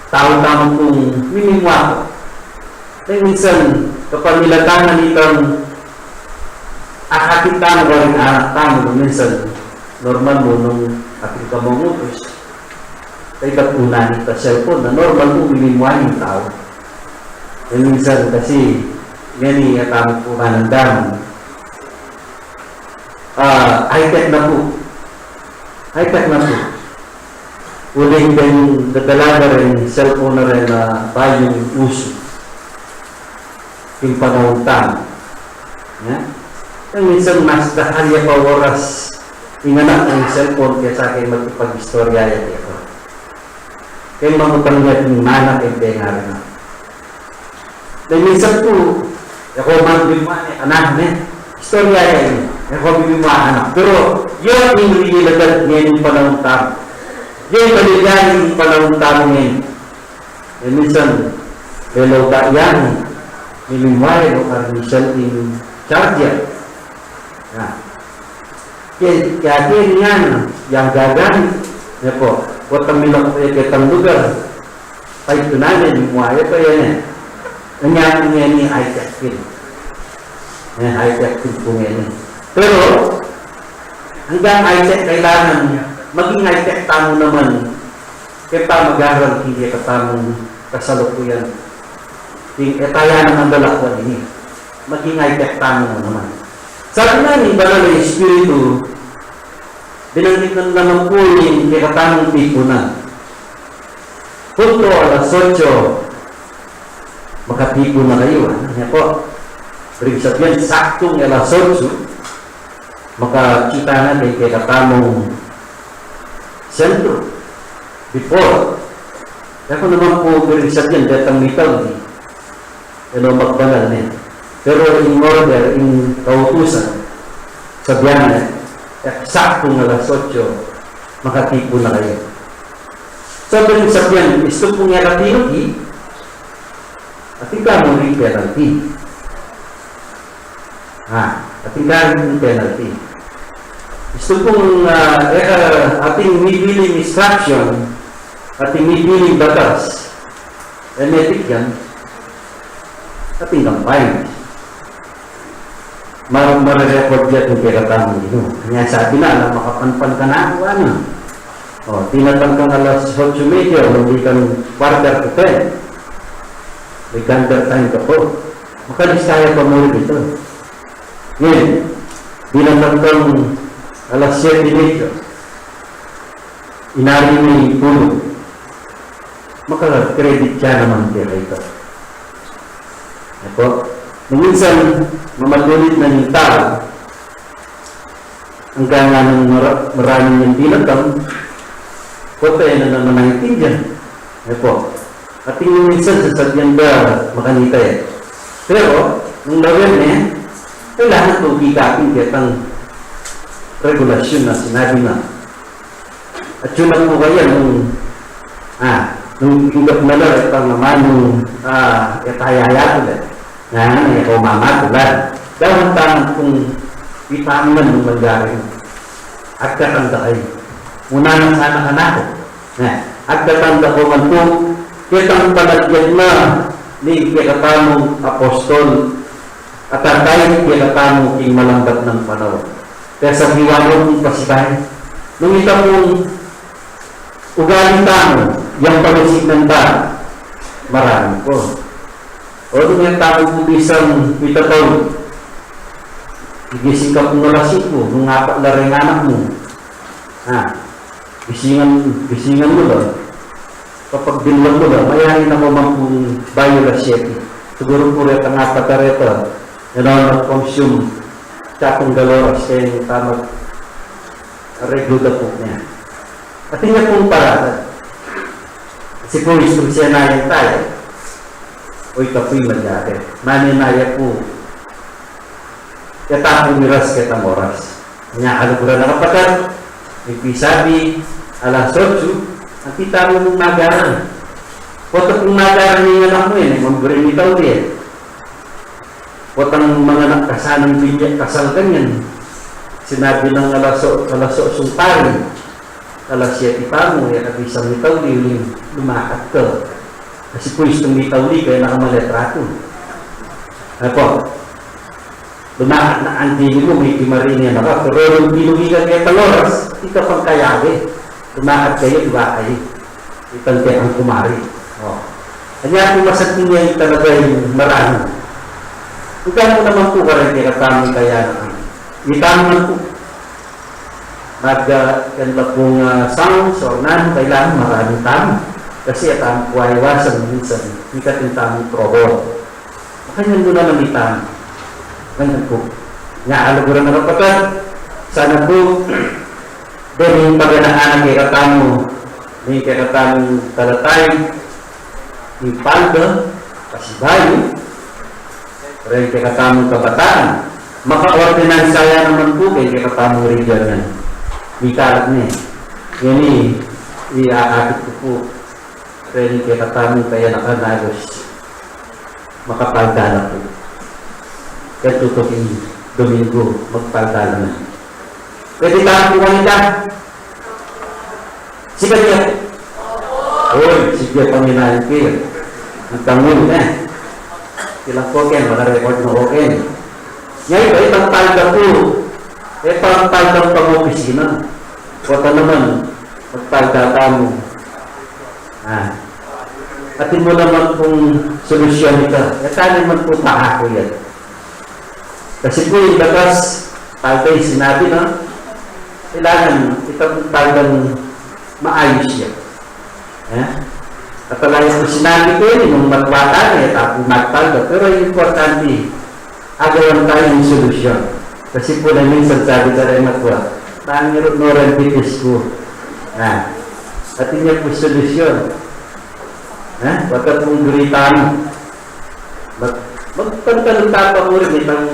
C: Tao-tao kong minimwa ko. Kaya minsan, kapag nilatangan itong akakit tamo ba rin anak tamo, minsan, normal mo nung ating kamangutos, ay kapunan ito cellphone na normal mo minimwan yung tao. E minsan kasi, gani at ang punan ng damo. High-tech na po. high-tech na po. Uling din dadalaga rin, cellphone na rin na bayong uso. Yung panahon tama. Yeah? Yung minsan mas dahalya pa oras inganak ng cellphone kaya sa akin magpag-istorya yan ito. Kaya mamutang niya yung manak yung tenga rin. Dahil minsan po, ako magbimuan anak niya. Istorya yan. Ako magbimuan anak. Pero yun yung lilagal ngayon yung panahon tama. Yung baligan yung panahon tama ngayon. Dahil minsan, lelaw ka yan. Milimwari o karnisyan yung charger. Kaya yan, yang gagan. Yan po, watang milang kitang lugar. Ay tunanin, mimuaya pa yan eh. Nangyari nga yung high-tech film. Yan, high-tech film po nga yan. Pero, hanggang high-tech kailangan, maging high-tech tamo naman, kaya pa mag-aral, hindi ka tamong kasalukuyan. Etayan ang dalakwan ini. Maging high-tech tamo naman. Sabi nga ni Banal na Espiritu, binanggit na naman po yung kikatamong tipo na. Punto alas 8, makatipo na kayo. Ano po? Ibig sabihin, saktong alas 8, makakita natin kikatamong sentro. Before. Kaya naman po, ibig sabihin, datang mitaw di. Ano magbanal niya. Pero in order, in kautusan, sabihan na, eksaktong alas 8, makatipo na kayo. So, ito yung sabihan, gusto pong penalty, at ikaw mo rin penalty. At ikaw rin penalty. Gusto pong ating mibiling instruction, ating mibiling batas, emetic yan, ating kampay. Mare-record yan yung kailangan nyo. Kaya sabi na, makapanpan ka na, ano? O, tinatang kang alas 8:30, hindi kang quarter to 10. May ganda time ka po. Makalis kaya pa mo dito. Ngayon, tinatang kang alas 7:30, inari mo yung tulog. Maka-credit siya naman kaya ito. Ito. Minsan, mamagulit na yung tao hanggang nga ng maraming yung tinatang kote na naman naintindihan. Ito. At yung minsan, sasadyan ba makanita eh. Pero, nung lawin eh, kailangan itong kikapin kitang regulasyon na sinabi na. At yun lang po kaya nung hingap na lang, itang naman nung itayayat ulit. Ngayon, ikaw mamatulad. Dahil tamang kung itaman ng mangyari. At katanda kayo. Una lang sana ka na ako. At katanda ko man po, kitang palagyan na ni kikatamong apostol at tayo kikatamong king malambat ng panahon. Kaya sa hiwalong kong pasibay, nung ito pong ugaling tamo, yung pag-isip ng tao, marami po. O nung yung tao kong bisang pitataw, igising ka kong nalasip mo, nung apat na rin anak mo. Bisingan mo lang. Kapag binlang mo lang, mayahin na mo man kong Biola 7. Siguro po rin ang apat na rito, na-consume tsakong galoras kaya yung tamag regluda po niya. At hindi pong parada. Kasi po, siya na yan tayo. O ikapoy magyari. Maninaya po. Kaya po miras kitang oras. Kanya kalagura na kapatid. Nagpisabi, alas 8, ang kita mo mong magaran. Kota kong magaran yung anak mo yan, mamburin itaw din. Kotang mga nakasanang binyag kasal kanyan. Sinabi ng alas 8 sumpari. Alas 7 pa mo, yan kabisang itaw din, lumakat ka. Kasi po itong mitawli, kaya nakamaletrato. Ano po? Lumakat na antili mo, may kimarin yan ako. Pero yung binugigan kayo taloras, ito pang kayabi. Lumakat kayo, diba kayo? Itang kayo ang kumari. Kanya po masatin niya talaga yung marami. Ikaw mo naman po ka rin kaya kami kaya naman. Itang mo po. magkanda pong sounds or nan, kailangan maraming tama. Kasi at ang kuwaiwasan minsan, hindi ka tintamang trouble. Makanya doon naman di tama. Ganyan po. Nga, na kapatid, sana po, dahil yung pagganaan kay katamo, may kay katamong talatay, yung palda, kasibayo, rin kay katamong kabataan, maka-ordinansaya naman po kay katamong region yan. May kalat na eh. Yan i-aakit ko po. Rin kay katamong kaya nakanagos, makapalda na po. Kaya tutukin Domingo, magpalda na. Pwede tayo po kanita. Si Kanya. Uy, si Kanya Panginoon kayo. Ang tangon na. Silang koken, record na koken. Ngayon ba, itang talga po. Itang talgang pang-opisina. Kota naman, magtalga ka mo. Atin mo naman kung solusyon ito. Ito naman po paako yan. Kasi po yung batas, talga yung sinabi na, kailangan itong talagang maayos yan. At talagang kung sinabi ko yun, yung magwata niya, tapos magtalga. Pero yung importante, agawan tayo yung solusyon. Kasi po na minsan sabi ka rin magwa, tangirot no rin bitis ko. At yun po solusyon. Baka pong guritan. Magpagkalita pa mo rin itang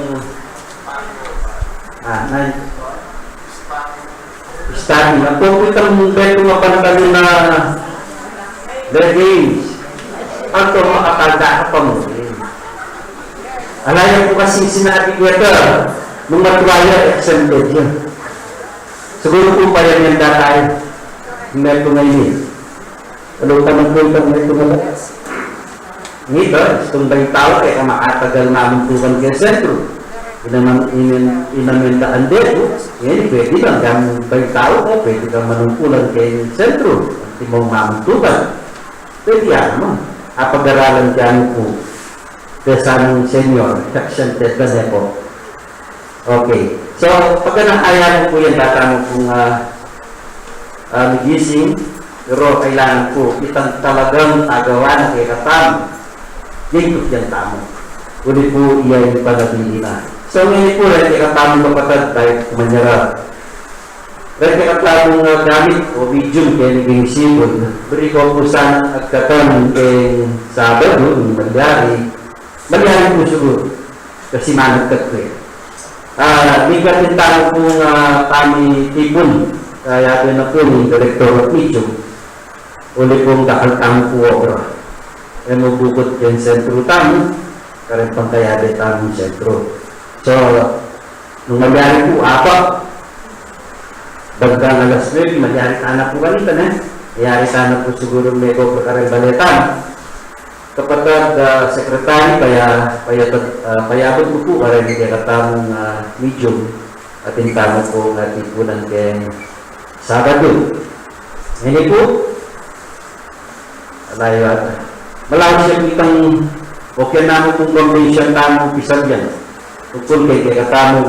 C: study. Nagpupit ang beto mapantalo na games. Ang ito makakalda ka pa mo. Alaya ko kasi sinabi ko ito, nung matuwaya, exempted yun. Siguro kung pa yan yung datay, meto ngayon. Alam ka magpultang meto ngayon. Ngito, itong bang tao, kaya makatagal namin tukan kaya sentro. Inamendaan din, yan, pwede lang, gamang bang tao ko, pwede kang manungkulan kaya sentro. Hindi mo mamuntukan. Pwede yan naman. Apag-aralan dyan po. Pesanong senior, section test na po. Okay. So, pagka nakaya po yan, tatang kung nagising, pero kailangan po itang talagang agawan kay katam. Yan po yan tamo. Uli po iyan yung panabili na. So, ngayon po rin kay katamong kapatid tayo kumanyara. Rin kay katamong gamit o medium kaya naging sipon. Beri ko po sana at katamong kay Sabado, yung magyari. Magyari po siguro. Kasi managkat ko eh. Bigat din tayo pong kami tipon. Kaya na po ni Director of Medium. Uli pong dakaltang po obra. E mabukot yung sentro tayo. Karin pang kaya din tamong sentro. So, nung magyari po, apat. Bagdang alas 9, magyari sana po kanita na. Magyari sana po siguro may kopra karin baletan. Kapatid sekretary, payabot mo po karin kaya katamong medium at intamo po nga tipunan kay Sabado. Hindi po, malaw siya kitang okay na mo kung convention tamong pisag yan. Tungkol kay katamong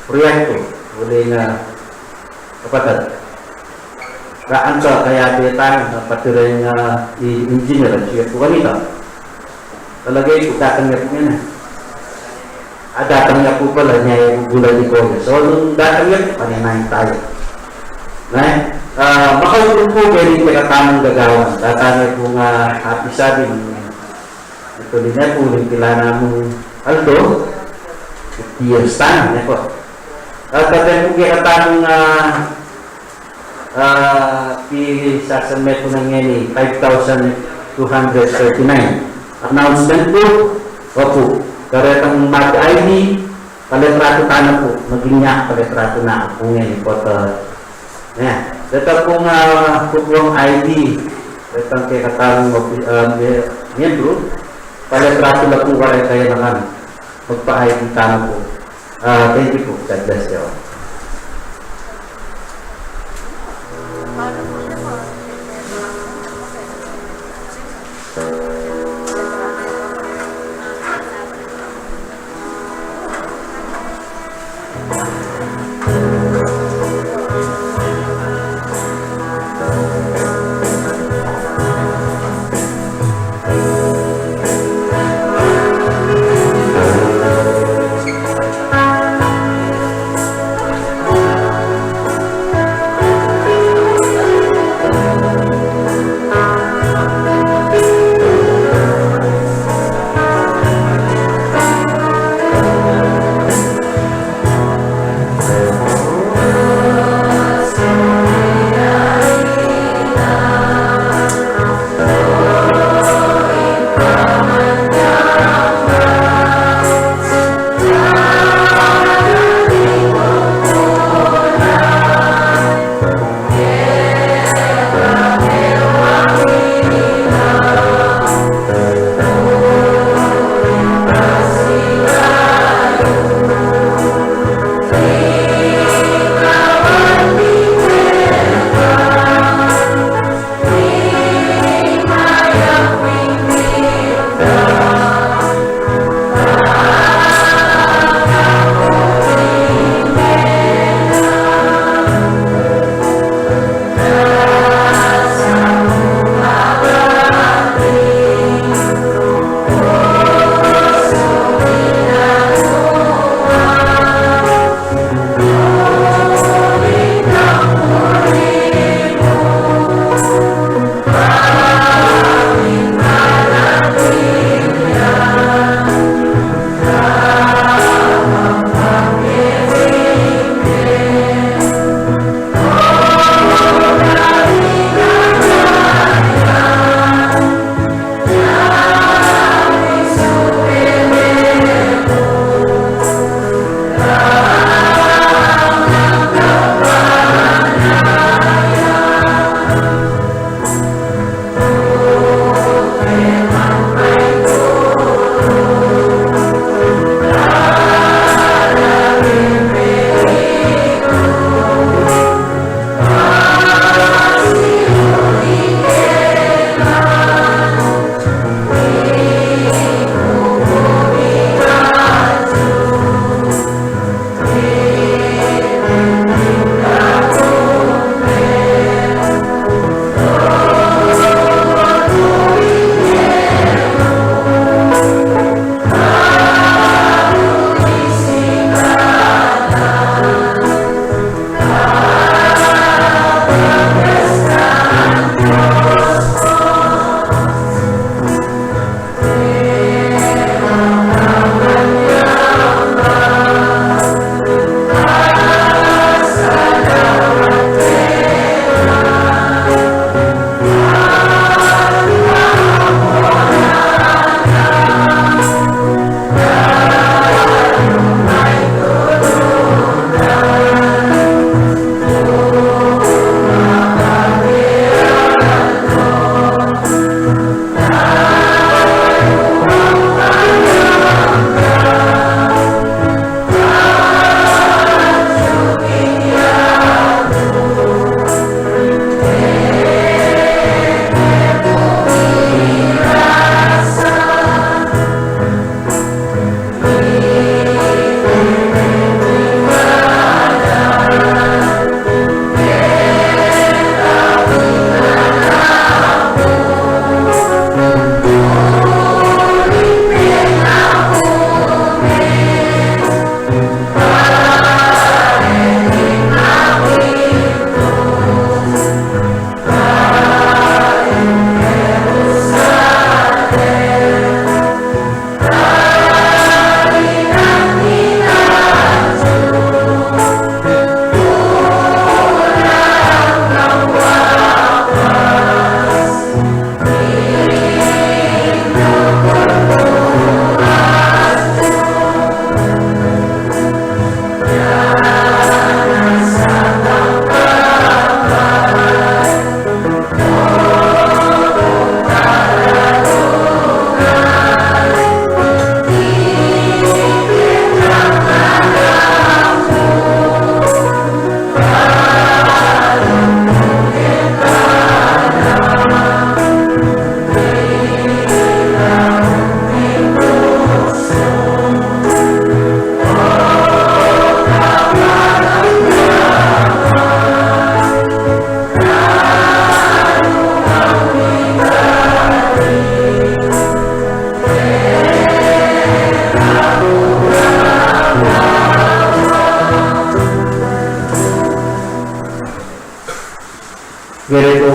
C: proyekto. Uli nga kapatid. Raan ka kaya di tayo patuloy nga engineer at siya po kanina. Talagay po datang niya po yan. Datang niya po pala niya yung gulay ni Koga. So, nung datang niya po, paninayin tayo. Makaulo po kaya yung katamong gagawan. Datang niya po nga happy sabi ito din niya po yung kilala mong Aldo. 50 years time niya po. At tatay po kaya katamong sasamay po ng ngayon 5,239. Announcement po, opo, karetang mag-ID, palitrato ka na po, maging niya, palitrato na po ngayon po. Ito pong pupuang ID, itong kay katarang miyembro, palitrato na po kayo naman, magpa-ID ka na po. Thank you po, God bless you.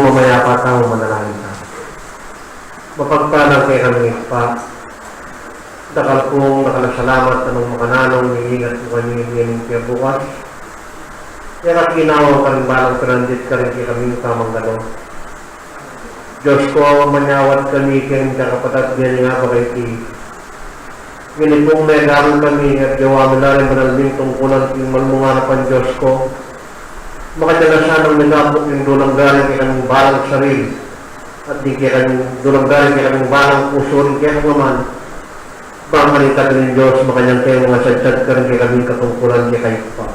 I: mamaya pa tayo manalangin tayo. Mapagpalang kay kami pa, dakal kong nakalasalamat anong makananong nilingat mo kami ng kaya bukas. Kaya kinawa ka rin balang pinandit ka rin kay kami tamang gano'n. Diyos ko, manyawat kami kaya kakapatag din nga ba kay Ngini pong nagaroon kami at gawa mo na rin manalbing tungkulan yung malmungarapan Diyos ko. Makadalasan ang nagapok yung dulang galing kaya kaming balang sarili. At di kaya kaming dulang galing kaya kaming balang puso rin kaya naman. Pangalitan ng Diyos, makanyang kayo mga sadsad ka rin kaya kaming katungkulan kaya kayo pa.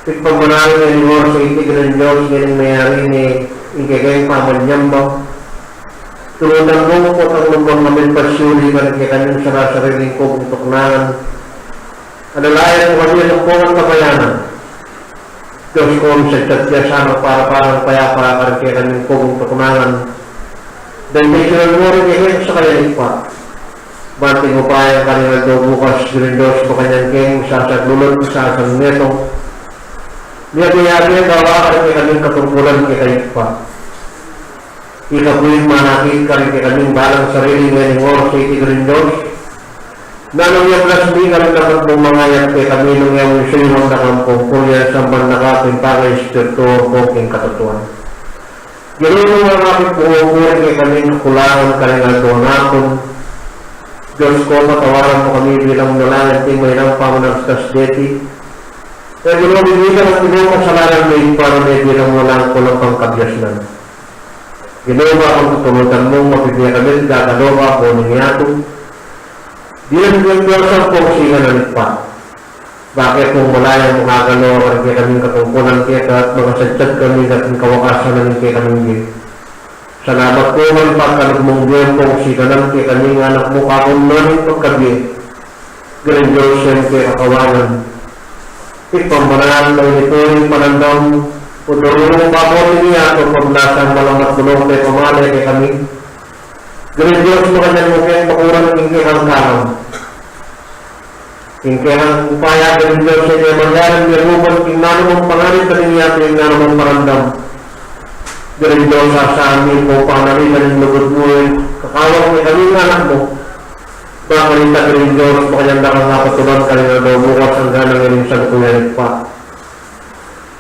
I: Pagpamanalo ng Lord sa itig ng Diyos, ngayon mayari ni Ingkagayang pamanyambang. Tulungan mo po ang lumbang namin pasyuli ka rin kaya kaming sarasariling ko kung tuknanan. Alalayan mo kami ng pong kabayanan. Diyos ko ang sadsad kaya sana para parang payapa ka rin kaya kaming kong tuknanan. Dahil may sinal mo rin kaya sa kaya ipa. Banting mo pa yung kanina daw bukas din Diyos mo kanyang king sasaglulot sa asang neto. Niyag-yagi gawa ka rin kaming katungkulan kay kayo pa. Ikabuhin manakit ka rin kaming balang sarili ngayon ng oras sa itig rin Diyos. Nanong yung lasmi ka rin dapat mong mangayat kay kami nung yung siyong nakampong kuya sa manakapin para ispirto o king katutuan. Ganoon mo nga kapit pumupurin kay kaming kulangan ka rin ang donakon. Diyos ko, matawaran mo kami bilang nalangan ting may nang pamanagtas deti. Kaya ganoon, binigan at tinong kasalanan mo yung para may bilang walang kulang pang kabyasnan. Ginoon ba ang tutulutan mong mapibigyan kami, gagaloba po nangyato. Di lang yung Diyos ang pongsingan ng pa. Bakit kung wala yung makagalo, kaya kaming katungkulan kaya at mga sadsad kami at ang kawakasan namin kaya kaming din. Salamat ko man pagkalag mong Diyos pongsingan kaya kaming anak mo kakong namin pagkabi. Ganun Diyos yan kaya kakawangan. Ipambanaan ng ito yung panandang Pudulong paporin niya at paglasang malamat bulong kay pamalay kay kami. Ganun Diyos mo kanyang mukhen makurang ng ingkihang kalam. Ingkihang upaya ganun Diyos sa inyo mangyarang nirupan kinano mong pangalit na niya at yung nano mong marandam. Ganun Diyos sa amin mo panalitan ng lugod mo kakawang kay kami ng anak mo. Pakalita ganun Diyos mo kanyang dakang napatulang kanina daw bukas ang ganang inisang kuyalit pa.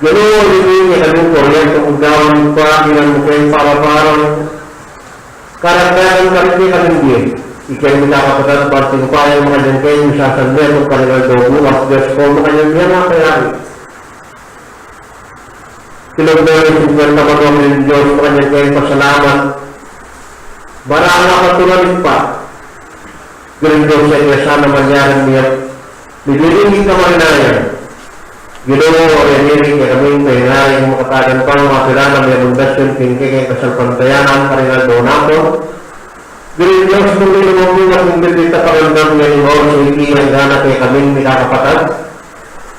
I: Ganoon hindi kami kuryente kung gawin pa ilang mukhain para-parang karagdagan kami kami din. Ikay minakapatad parting pa yung mga dyan kayo sasandir ng kanilang dobo at Diyos ko mga dyan yan ang kayari. Kilagdagan yung sinwerte magawin ng Diyos mga dyan kayo pasalamat. Barang nakatulalit pa. Ganun Diyos sa iya sana manyaran niya. Bibigin ka marinayan. Ginoo ay niring kaya kaming kainay yung makatagan pang mga kilala may abundasyon pinke kaya kasalpantayanan karinal doon ako. Ganun Diyos mong linumong at hindi dita pakiramdam ngayon mo sa hindi ang gana kaya kaming nikakapatag.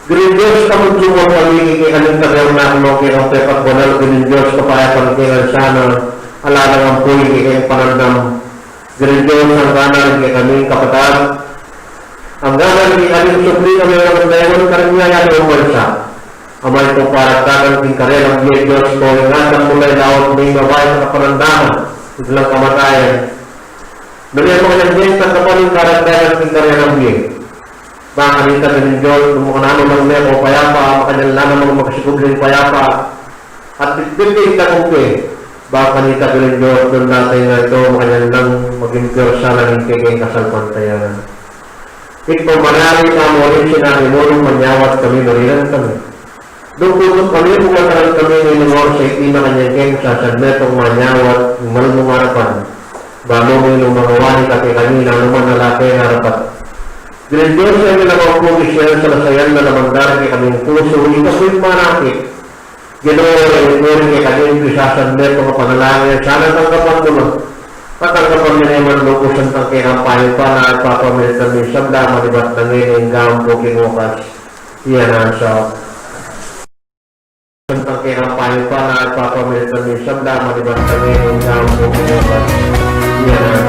I: Ganun Diyos kamagsumo kami kaya kaming tagaw na ako kaya ang pepat banal. Ganun Dos kapayapan kaya sana alalang ang puwi kaya panandam. Ganun Diyos ang gana kaya kaming kapatag. Ang gagal ni Aling Supli kami ang dayon karanyaya ng bansa. Amay ko para tagal ting karel ang Diyos ko yung nandang mulay laot ng babae sa kapanandaman. Silang kamatayan. Balian mo kanyang Diyos na kapaling karagdagan ting karel ang Diyos. Baka kanita ng Diyos, lumukanano ng Nemo, payapa, makanyang lana mga magkasikubling payapa. At bitbitin ka kung baka kanita ng Diyos, doon natin na ito, makanyang lang maging piyersa ng kiking kasalpantayanan. Ito manali ka mo rin sinabi mo nung manyawat kami, marilan kami. Doon putot kami, pumataran kami ng Lord sa iti na kanyang king sa sadmetong manyawat, malumong harapan. Bamo mo yung mga wani kati kami na naman nalaki harapat. Ganun Diyos ay nilakaw po Michelle sa lasayan na namandar kay kaming puso, ito po yung manakit. Ginoo ay iturin kay kaming sa sadmetong kapanalangin, sana tanggapan mo na. Patanggapan niya naman lukusan ang kinampahin pa na nagpapamilitan ng siyang dama ni Batangin ang gawang po kinukas. Iyan ang siya. Ang kinampahin pa na nagpapamilitan ng siyang dama ni Batangin ang gawang po kinukas. Iyan ang